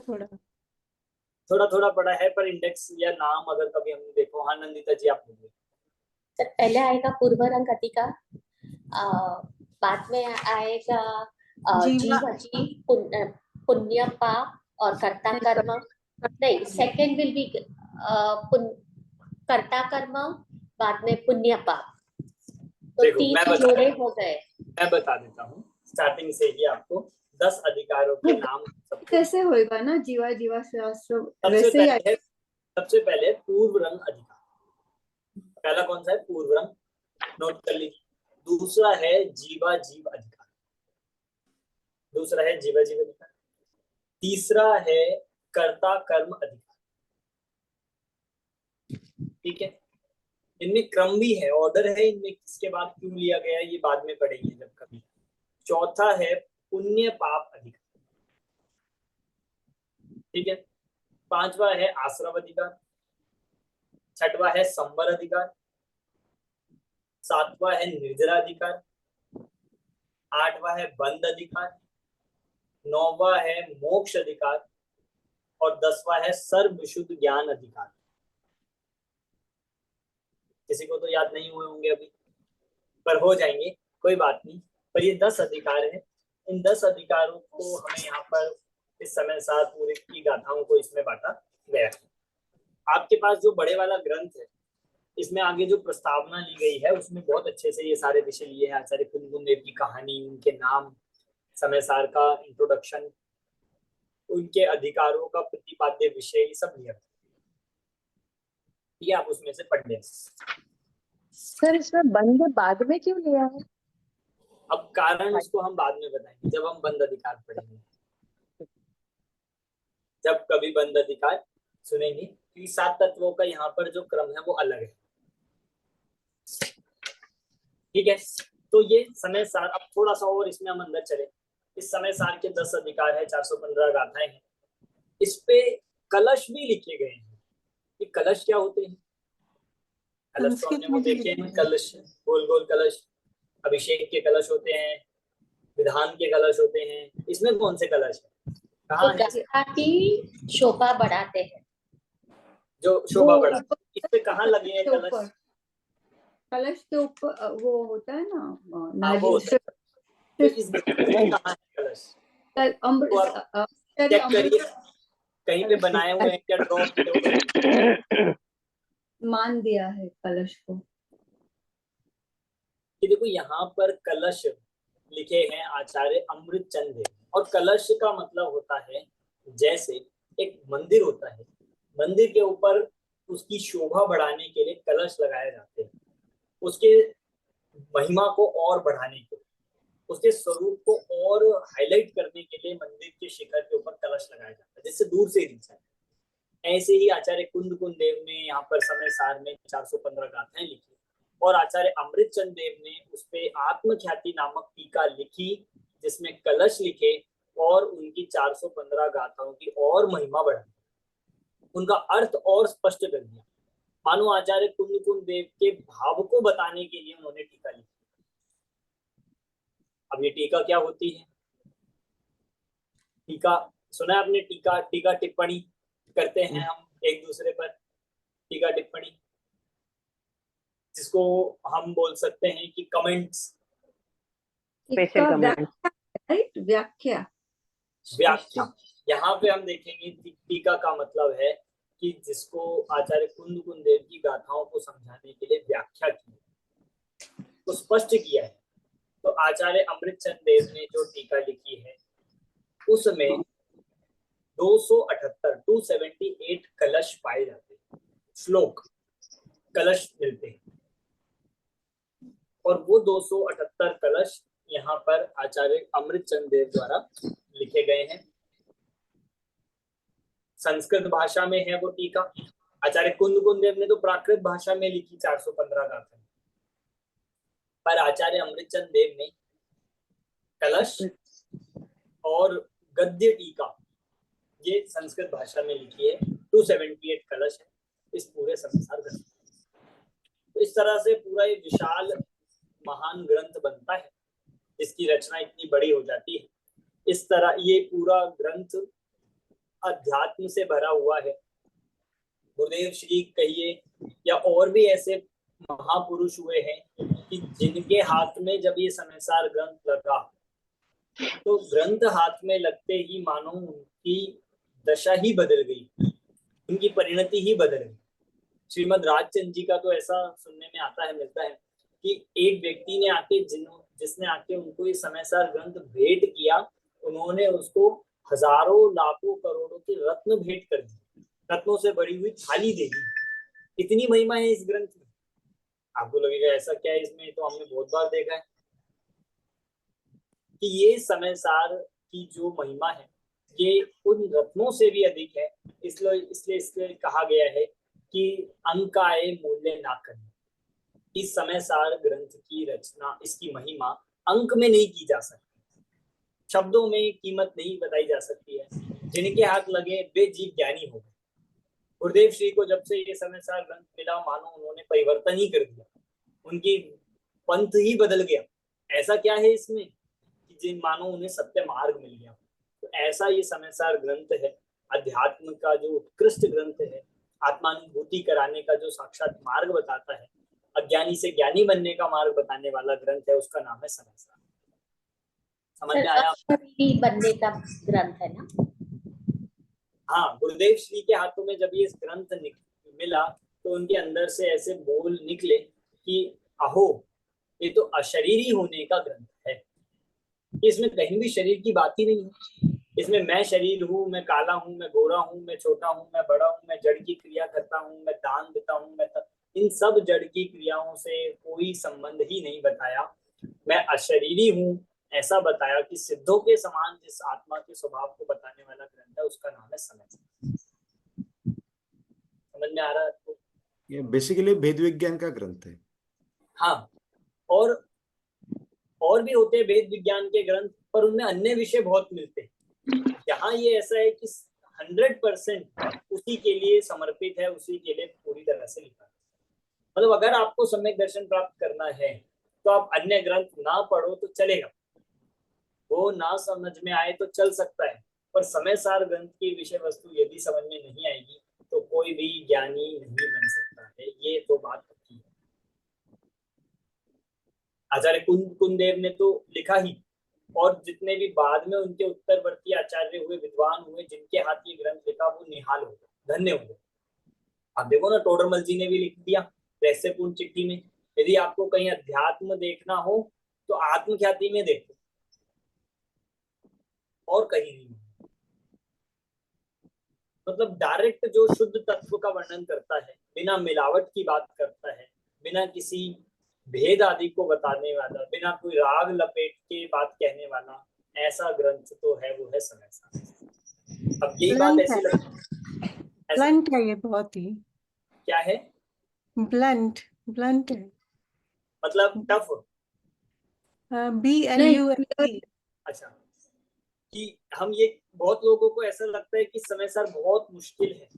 थोड़ा पढ़ा है, पर इंडेक्स या नाम अगर कभी हमने देखो। हाँ नंदिता जी, आप बोलिए। सर पहले आएगा पूर्व रंग अधिकार, बाद में आएगा जीवा, जीव पुण्य पाप और कर्ता कर्म। नहीं, सेकंड विल बी कर्ता कर्म, बाद में पुण्य पाप। तो देखो, 3 जोड़े हो गए। मैं बता देता हूँ, स्टार्टिंग से ही आपको 10 अधिकारों के नाम कैसे होएगा ना, जीवा जीवा शास्त्र सबसे वैसे ही पहले पूर्व रंग अधिकार। पहला कौन सा है? पूर्व रंग, नोट कर लीजिए। दूसरा है जीवा जीव अधिकार, तीसरा है कर्ता कर्म अधिकार। ठीक है, इनमें क्रम भी है, ऑर्डर है इनमें, किसके बाद क्यों लिया गया ये बाद में पढ़ेंगे जब कभी। चौथा है पुण्य पाप अधिकार। ठीक है, पांचवा है आश्रम अधिकार, छठवा है संवर अधिकार, सातवां है निर्जरा अधिकार, आठवां है बंद अधिकार, नौवां है मोक्ष अधिकार, और 10वां है सर्व विशुद्ध ज्ञान अधिकार। किसी को तो याद नहीं हुए होंगे अभी, पर हो जाएंगे, कोई बात नहीं। पर ये 10 अधिकार है, इन 10 अधिकारों को हमें यहाँ पर इस समय साथ पूरे की गाथाओं को इसमें बांटा गया है। आपके पास जो बड़े वाला ग्रंथ है, इसमें आगे जो प्रस्तावना ली गई है उसमें बहुत अच्छे से ये सारे विषय लिए हैं। आचार्य कुंदन देव की कहानी, उनके नाम, समय सार का इंट्रोडक्शन, उनके अधिकारों का प्रतिपाद्य विषय, ये सब लिया। ये आप उसमें से पढ़ लें। सर इसमें बंद बाद में क्यों लिया है? अब कारण उसको हम बाद में बताएंगे जब हम बंद अधिकार पढ़ेंगे, जब कभी बंद अधिकार सुनेंगे, क्योंकि 7 तत्वों का यहाँ पर जो क्रम है वो अलग है। ठीक है, तो ये समय सार, अब थोड़ा सा और इसमें हम अंदर चले। इस समय सार के 10 अधिकार है, 415 गाथाएं हैं। इस पे कलश भी लिखे गए हैं कि कलश क्या होते हैं। कलश तो संस्कृत हमने वो में देखे हैं, कलश, गोल गोल कलश, अभिषेक के कलश होते हैं, विधान के कलश होते हैं। इसमें कौन से कलश है, कहाँ है गाथा की शोभा बढ़ाते हैं। जो शोभा वो बढ़ा, ऊपर इस पे कहाँ लगे हैं के कलश? ऊपर, कलश के ऊपर वो होता है ना, हाँ वो नारियल होता है। तो इस में कहाँ है कलश? तो आप चेक करिए कहीं पे बनाए हुए हैं क्या, ड्रॉ किए हुए हैं? मान दिया है कलश को। कि देखो यहाँ पर कलश लिखे हैं आचार्य अमृत चंद देव, और कलश का मतलब होता है जैसे एक मंदिर होता है, मंदिर के ऊपर उसकी शोभा बढ़ाने के लिए कलश लगाए जाते हैं, उसके महिमा को और बढ़ाने के लिए, उसके स्वरूप को और हाईलाइट करने के लिए मंदिर के शिखर के ऊपर कलश लगाया जाता है, जिससे दूर से ही दिखता है। ऐसे ही आचार्य कुंद कुंद देव ने यहाँ पर समय सार में 415 गाथाएं लिखी, और आचार्य अमृत चंद देव ने उस पे आत्मख्याति नामक टीका लिखी, जिसमें कलश लिखे और उनकी 415 गाथाओं की और महिमा बढ़ाई, उनका अर्थ और स्पष्ट कर दिया। मानो आचार्य कुंद कुंद देव के भाव को बताने के लिए उन्होंने टीका लिखी। अब ये टीका क्या होती है? टीका सुना है आपने? टीका, टीका टिप्पणी करते हैं हम एक दूसरे पर, टीका टिप्पणी, जिसको हम बोल सकते हैं कि कमेंट्स, इसका राइट, व्याख्या। व्याख्या। यहाँ पे हम देखेंगे टीका का मतलब है कि जिसको आचार्य कुंद कुंद देव की गाथाओं को समझाने के लिए व्याख्या की, तो स्पष्ट किया है। तो आचार्य अमृत चंद देव ने जो टीका लिखी है उसमें 278 कलश पाए जाते हैं, श्लोक कलश मिलते हैं, और वो 278 कलश यहाँ पर आचार्य अमृत चंद देव द्वारा लिखे गए हैं। संस्कृत भाषा में है वो टीका। आचार्य कुंद कुंद देव ने तो प्राकृत भाषा में लिखी 415 गाथाएं, पर आचार्य अमृत चंद देव ने कलश और गद्य टीका ये संस्कृत भाषा में लिखी है। 278 कलश है इस पूरे संसार ग्रंथ। तो इस तरह से पूरा एक विशाल महान ग्रंथ बनता है, जिसकी रचना इतनी बड़ी हो जाती है। इस तरह ये पूरा ग्रंथ अध्यात्म से भरा हुआ है। गुरुदेव श्री कहिए या और भी ऐसे महापुरुष हुए हैं कि जिनके हाथ में जब ये समयसार ग्रंथ लगा, तो ग्रंथ हाथ में लगते ही मानो उनकी दशा ही बदल गई, उनकी परिणति ही बदल गई। श्रीमद राजचंद जी का तो ऐसा सुनने में आता है, मिलता है कि एक व्यक्ति ने आके जिसने आके उनको ये समयसार ग्रंथ भेंट किया, उन्होंने उसको हजारों लाखों करोड़ों के रत्न भेंट कर दिए, रत्नों से भरी हुई थाली दे दी। इतनी महिमा है इस ग्रंथ में। आपको लगेगा ऐसा क्या है इसमें, तो हमने बहुत बार देखा है कि ये समयसार की जो महिमा है ये उन रत्नों से भी अधिक है। इसलिए कहा गया है कि अंकाए मूल्य ना करना। इस समयसार ग्रंथ की रचना, इसकी महिमा अंक में नहीं की जा सकती, शब्दों में कीमत नहीं बताई जा सकती है। जिनके हाथ लगे वे जीव ज्ञानी हो गए। गुरुदेव श्री को जब से ये समयसार ग्रंथ मिला, मानो उन्होंने परिवर्तन ही कर दिया, उनकी पंथ ही बदल गया। ऐसा क्या है इसमें कि जिन मानो उन्हें सत्य मार्ग मिल गया। तो ऐसा ये समयसार ग्रंथ है, अध्यात्म का जो उत्कृष्ट ग्रंथ है, आत्मानुभूति कराने का जो साक्षात मार्ग बताता है, अज्ञानी से ज्ञानी बनने का मार्ग बताने वाला ग्रंथ है, उसका नाम है समयसार। समझ में आया? अशरीरी बनने का ग्रंथ है ना? हाँ, गुरुदेव श्री के हाथों में जब ये ग्रंथ मिला तो उनके अंदर से ऐसे बोल निकले कि अहो, ये तो अशरीरी होने का ग्रंथ है। इसमें कहीं भी शरीर की बात ही नहीं है। इसमें मैं शरीर हूँ, मैं काला हूँ, मैं गोरा हूँ, मैं छोटा हूँ, मैं बड़ा हूँ, मैं जड़ की क्रिया करता हूँ, मैं दान देता हूँ, इन सब जड़ की क्रियाओं से कोई संबंध ही नहीं बताया। मैं अशरीरी हूँ ऐसा बताया कि सिद्धों के समान जिस आत्मा के स्वभाव को बताने वाला ग्रंथ है, उसका नाम है समयसार। समझ में आ रहा है आपको? ये बेसिकली वेद विज्ञान का ग्रंथ है। हाँ, और भी होते हैं वेद विज्ञान के ग्रंथ, पर उनमें अन्य विषय बहुत मिलते हैं। यहाँ ये ऐसा है कि 100% उसी के लिए समर्पित है, उसी के लिए पूरी तरह से लिखा है। मतलब अगर आपको सम्यक दर्शन प्राप्त करना है तो आप अन्य ग्रंथ ना पढ़ो तो चलेगा, वो ना समझ में आए तो चल सकता है, पर समय सार ग्रंथ की विषय वस्तु यदि समझ में नहीं आएगी तो कोई भी ज्ञानी नहीं बन सकता है। ये तो बात पक्की है। आचार्य कुंदेव ने तो लिखा ही, और जितने भी बाद में उनके उत्तरवर्ती आचार्य हुए, विद्वान हुए, जिनके हाथ ये ग्रंथ लिखा, वो निहाल हो गए, धन्य हो गए। आप देखो ना, टोडरमल जी ने भी लिख दिया रहस्यपूर्ण चिट्ठी में, यदि आपको कहीं अध्यात्म देखना हो तो आत्मख्याति में देखो, और कहीं नहीं। मतलब डायरेक्ट जो शुद्ध तत्व का वर्णन करता है, बिना मिलावट की बात करता है, बिना किसी भेद आदि को बताने वाला, बिना कोई राग लपेट के बात कहने वाला, ऐसा ग्रंथ तो है वो है समय सार। अब यही बात ऐसी लगती है, ब्लंट है ये बहुत ही, क्या है, ब्लंट है, मतलब टफ, BLUNT। अच्छा, कि हम ये, बहुत लोगों को ऐसा लगता है कि समय सार बहुत मुश्किल है,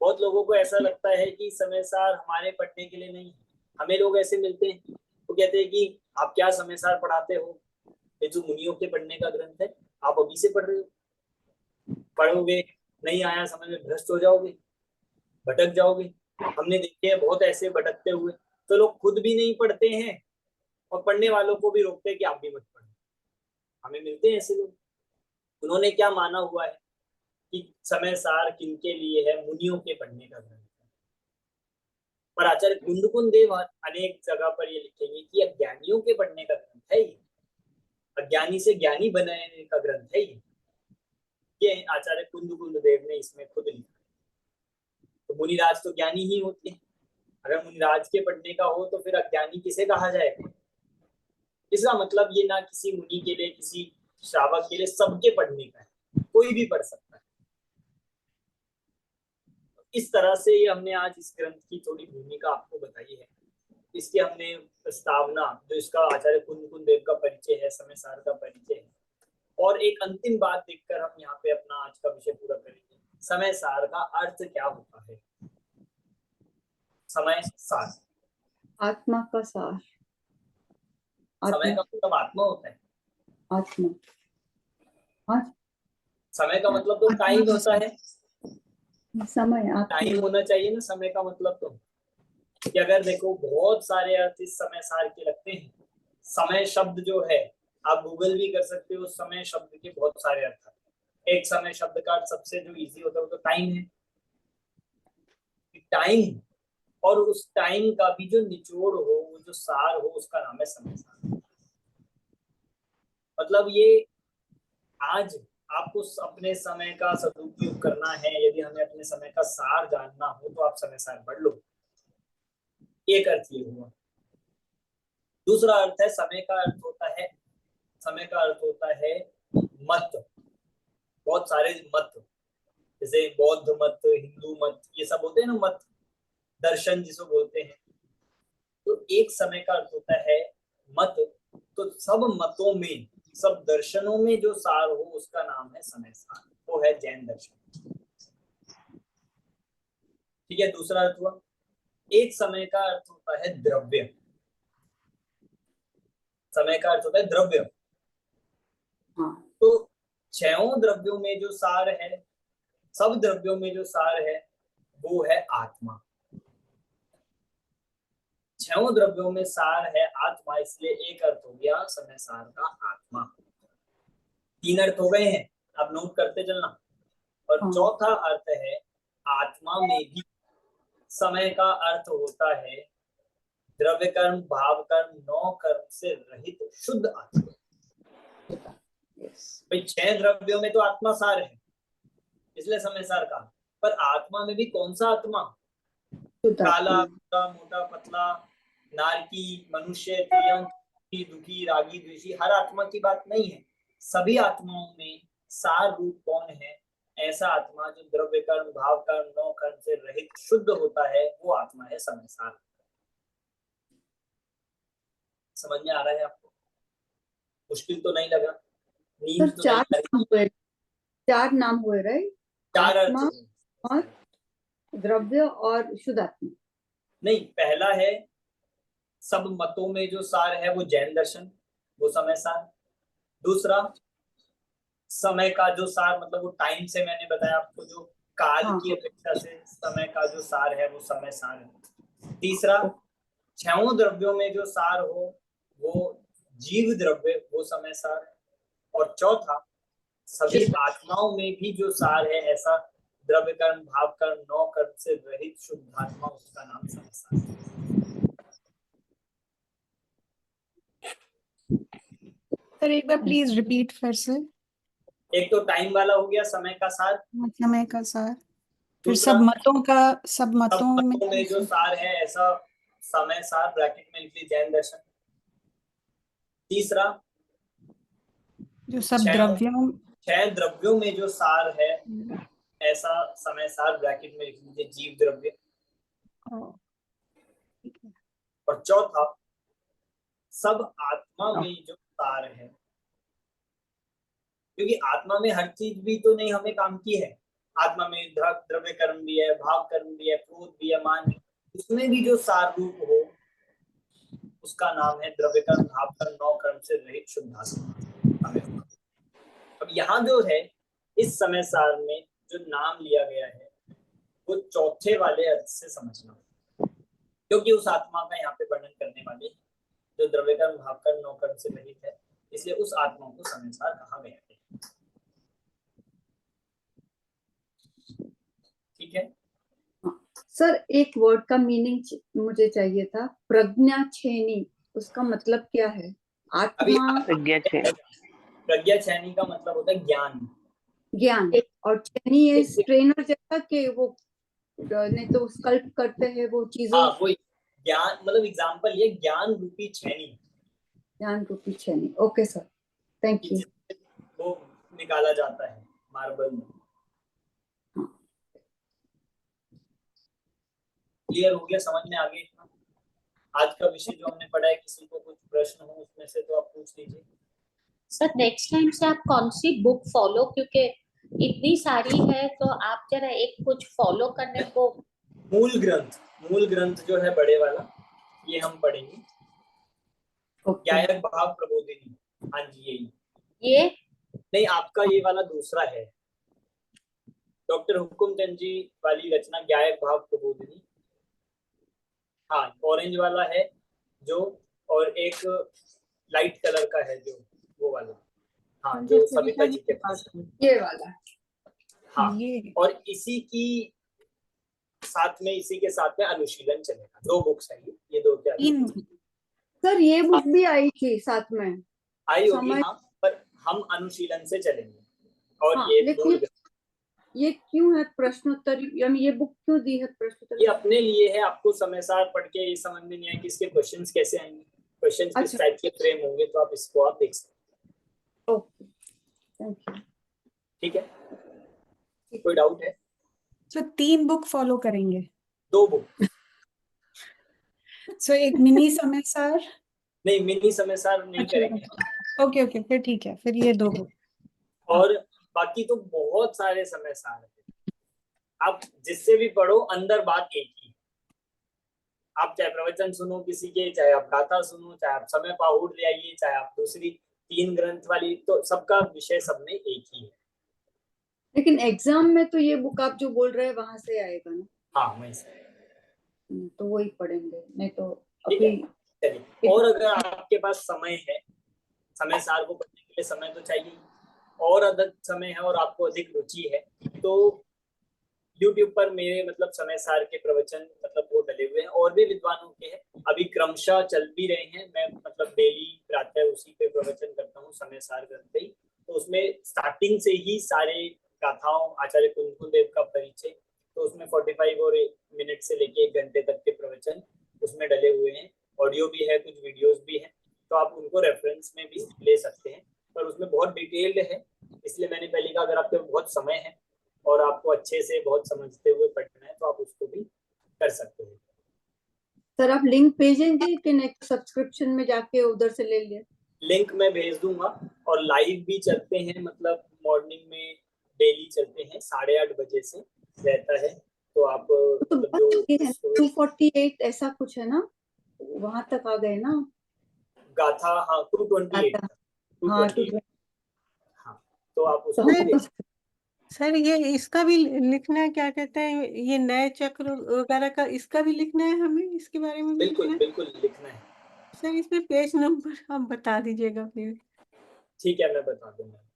बहुत लोगों को ऐसा लगता है कि समय सार हमारे पढ़ने के लिए नहीं है। हमें लोग ऐसे मिलते हैं, वो कहते हैं कि आप क्या समय सार पढ़ाते हो, ये जो मुनियों के पढ़ने का ग्रंथ है, आप अभी से पढ़ रहे हो, पढ़ोगे नहीं आया समझ में, भ्रष्ट हो जाओगे, भटक जाओगे। हमने देखे हैं बहुत ऐसे भटकते हुए, तो लोग खुद भी नहीं पढ़ते हैं और पढ़ने वालों को भी रोकते हैं कि आप भी मत पढ़ो। हमें मिलते हैं ऐसे लोग। उन्होंने क्या माना हुआ है कि समय सार किनके लिए है, मुनियों के पढ़ने का ग्रंथ है। पर आचार्य कुंदकुंदेव अनेक जगह पर ये लिखेंगे कि अज्ञानियों के पढ़ने का ग्रंथ है ये, अज्ञानी से ज्ञानी बनाने का ग्रंथ है ये आचार्य कुंदकुंदेव ने इसमें खुद लिखा। तो मुनिराज तो ज्ञानी ही होते हैं, अगर मुनिराज के पढ़ने का हो तो फिर अज्ञानी किसे कहा जाएगा। इसका मतलब ये ना किसी मुनि के लिए, किसी श्रावक के लिए, सबके पढ़ने का है, कोई भी पढ़ सकता है। इस तरह से ये हमने आज इस ग्रंथ की थोड़ी भूमिका आपको बताई है। इसकी हमने प्रस्तावना, जो इसका आचार्य कुंदकुंदेव का परिचय है, समय सार का परिचय है, और एक अंतिम बात देखकर हम यहाँ पे अपना आज का विषय पूरा करेंगे। समय सार का अर्थ क्या होता है? समय सार, आत्मा का सार, समय का मतलब आत्मा होता है। आत्मा, समय का मतलब तो टाइम होता है, समय, आत्मा, टाइम होना चाहिए ना समय का मतलब। तो कि अगर देखो बहुत सारे अर्थ इस समय सार के लगते हैं। समय शब्द जो है, आप गूगल भी कर सकते हो, समय शब्द के बहुत सारे अर्थ हैं। एक समय शब्द का सबसे जो इजी होता है वो तो टाइम है, टाइम, और उस टाइम का भी जो निचोड़ हो, वो जो सार हो, उसका नाम है समय सार। मतलब ये आज आपको अपने समय का सदुपयोग करना है, यदि हमें अपने समय का सार जानना हो तो आप समय सार पढ़ लो। एक अर्थ ये हुआ। दूसरा अर्थ है, समय का अर्थ होता है, समय का अर्थ होता है मत। बहुत सारे मत, जैसे बौद्ध मत, हिंदू मत, ये सब होते हैं ना मत, दर्शन जिसको बोलते हैं। तो एक समय का अर्थ होता है मत। तो सब मतों में, सब दर्शनों में जो सार हो उसका नाम है समय सार, वो है जैन दर्शन। ठीक है, दूसरा अर्थ हुआ। एक समय का अर्थ होता है द्रव्य, समय का अर्थ होता है द्रव्य। तो छहों द्रव्यों में जो सार है, सब द्रव्यों में जो सार है वो है आत्मा। छहों द्रव्यों में सार है आत्मा, इसलिए एक अर्थ हो गया समय सार का आत्मा। तीन अर्थ हो गए हैं, आप नोट करते चलना। और चौथा अर्थ है, आत्मा में भी समय का अर्थ होता है द्रव्य कर्म, भाव कर्म, 9 कर्म से रहित शुद्ध आत्मा। भाई 6 द्रव्यों में तो आत्मा सार है, इसलिए समय सार का। पर आत्मा में भी कौन सा आत्मा? काला, मोटा, पतला, नारकी, मनुष्य, तिर्यंक, दुखी, रागी, द्वेषी, हर आत्मा की बात नहीं है। सभी आत्माओं में सार रूप कौन है? ऐसा आत्मा जो द्रव्य कर्म, भाव कर्म, 9 कर्म से रहित शुद्ध होता है, वो आत्मा है समय सार। समझ में आ रहा है आपको? मुश्किल तो नहीं लगा? नींद तो नहीं आ रही? 4 नाम हुए, राइट? चार अर्थ आत्मा हैं। और द्रव्य और शुद्ध आत्मा। नहीं, पहला है सब मतों में जो सार है वो जैन दर्शन, वो समय सार। दूसरा समय का जो सार, मतलब वो टाइम से मैंने बताया आपको, जो काल हाँ, की अपेक्षा से समय का जो सार है वो समय सार है। तीसरा छहों द्रव्यों में जो सार हो वो जीव द्रव्य, वो समय सार है। और चौथा सभी आत्माओं में भी जो सार है ऐसा द्रव्य कर्म, भाव कर्म, 9 कर्म से रहित शुद्ध आत्मा, उसका नाम समय सार है। सर एक बार प्लीज रिपीट फिर से। एक तो टाइम वाला हो गया समय का सार, समय का सार, फिर दूसरा सब मतों का, सब सब मतों मतों में जो सार है ऐसा समय सार, ब्रैकेट में लिख लीजिए जैन दर्शन। तीसरा जो सब द्रव्यों, 6 द्रव्यों में जो सार है ऐसा समय सार, ब्रैकेट में लिख लीजिए जीव द्रव्य। और चौथा सब आत्मा में जो सार है, क्योंकि आत्मा में हर चीज भी तो नहीं हमें काम की है। आत्मा में द्रव्य कर्म भी है, भाव कर्म भी है, क्रोध भी है, मान भी, उसमें भी जो सार रूप हो उसका नाम है द्रव्य कर्म, भाव कर्म, 9 कर्म से रहित शुद्ध आत्मा। अब यहाँ जो है इस समय सार में जो नाम लिया गया है वो चौथे वाले अर्थ से समझना, क्योंकि उस आत्मा का यहाँ पे वर्णन करने वाले जो द्रव्य कर्म, भाव कर्म, 9 कर्म से रहित है, इसलिए उस आत्मा को समय सार कहा गया है। ठीक है सर एक वर्ड का मीनिंग मुझे चाहिए था, प्रज्ञा छेनी, उसका मतलब क्या है? अभी आत्मा, प्रज्ञा छेनी का मतलब होता है ज्ञान, ज्ञान, और छेनी है ट्रेनर जैसा कि वो नहीं तो स्कल्प करते हैं वो चीजों। हाँ वही ज्ञान, मतलब एग्जांपल ये ज्ञान रूपी छेनी, ज्ञान रूपी छेनी। Okay sir, thank you. वो निकाला जाता है मार्बल में। क्लियर हो गया, समझ में आ गया इतना? आज का विषय जो हमने पढ़ा है, किसी को कुछ प्रश्न हो उसमें से तो आप पूछ लीजिए। सर नेक्स्ट टाइम से आप कौन सी बुक फॉलो, क्योंकि इतनी सारी है तो आप जरा एक कुछ फॉलो करने को। मूल ग्रंथ जो है बड़े वाला, ये हम पढ़ेंगे। गायक भाव प्रबोधिनी, हाँ जी यही। ये नहीं, आपका ये वाला दूसरा है, डॉक्टर हुकुम चंद जी वाली रचना गायक भाव प्रबोधिनी। हाँ ऑरेंज वाला है जो, और एक लाइट कलर का है जो, वो वाला। हाँ जो सविता जी के पास है, ये वाला। हाँ। ये और इसी के साथ में अनुशीलन चलेगा। 2 बुक्स है ये 2 क्या तीन। सर ये बुक भी आई थी साथ में, आई होगी समय। हाँ, पर हम अनुशीलन से चलेंगे। और हाँ, ये लेकिन ये क्यों है प्रश्नोत्तर, यानी ये बुक क्यों दी है प्रश्नोत्तर? ये अपने लिए है, आपको समय सार पढ़ के ये समझ में नहीं आए कि इसके क्वेश्चंस कैसे आएंगे, क्वेश्चंस किस टाइप के फ्रेम होंगे, तो आप इसको आप देख सकते हैं। Okay, thank you. ठीक है, कोई डाउट है? सो 3 बुक फॉलो करेंगे? 2 बुक। सो एक मिनी समय सार। नहीं, मिनी समय सार नहीं करेंगे। ओके ओके, फिर ठीक है, फिर ये 2 बुक। और बाकी तो बहुत सारे समय सार है, आप जिससे भी पढ़ो अंदर बात एक ही। आप चाहे प्रवचन सुनो किसी के, चाहे आप गाथा सुनो, चाहे आप समय पाहुड़ ले आइए, चाहे आप दूसरी 3 ग्रंथ वाली, तो सबका विषय सब में एक ही है। लेकिन एग्जाम में तो ये बुक आप जो बोल रहे हैं वहां से आएगा ना? हाँ वहीं से। तो वही पढ़ेंगे, नहीं तो ठीक है, अभी। चलिए। और अगर आपके पास समय है, समय सार को पढ़ने के लिए समय तो चाहिए, और अधिक समय है और आपको अधिक रुचि है, तो YouTube पर मेरे मतलब समय सार के प्रवचन मतलब वो डले हुए हैं, और भी विद्वानों के हैं, अभी क्रमशः चल भी रहे हैं। मैं मतलब डेली प्रातः उसी पे प्रवचन करता हूँ, समय सार ग्रंथ ही। तो उसमें स्टार्टिंग से ही सारे गाथाओं, आचार्य कुंदकुल देव का परिचय, तो उसमें 45 मिनट से लेके 1 घंटे तक के प्रवचन उसमें डले हुए हैं। ऑडियो भी है, कुछ वीडियोस भी हैं, तो आप उनको रेफरेंस में भी ले सकते हैं, पर उसमें बहुत डिटेल्ड है। इसलिए मैंने पहले कहा अगर आपके बहुत समय है और आपको अच्छे से बहुत समझते हुए पढ़ना है तो आप उसको भी कर सकते हैं। सर आप लिंक भेजेंगे कि नेक्स्ट सब्सक्रिप्शन में जाके उधर से ले लिया? लिंक मैं भेज दूंगा, और लाइव भी चलते हैं, मतलब मॉर्निंग में डेली चलते हैं, 8:30 बजे से रहता है। तो आप तो मतलब बहुत जो आगे है, 248 ऐसा कुछ है ना, वहां तक आ गए ना। गाथा, हाँ 228 गाथा, था, हाँ 228, हाँ। तो आप तो उसको हम देख सर सर ये इसका भी लिखना है, क्या कहते हैं ये नए चक्र वगैरह का, इसका भी लिखना है हमें, इसके बारे में भी लिखना बिल्कुल है बिल्कुल लिखना है। सर। इसमें पेज नंबर आप बता दीजिएगा प्लीज, ठीक है, मैं बता दूंगा।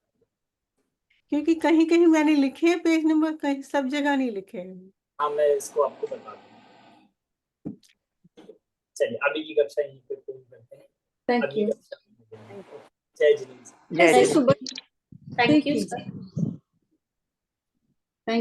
क्योंकि कहीं कहीं मैंने लिखे हैं पेज नंबर, कहीं सब जगह नहीं लिखे हैं। हाँ, मैं इसको आपको बता दूंगा। चलिए, अभी की कक्षा यहीं पे पूर्ण करते हैं। थैंक अगली यू। कक्षा में मिलेंगे। जय जिनेन्द्र। जय सर श्री सुबह थैंक यू ठीक है। सर।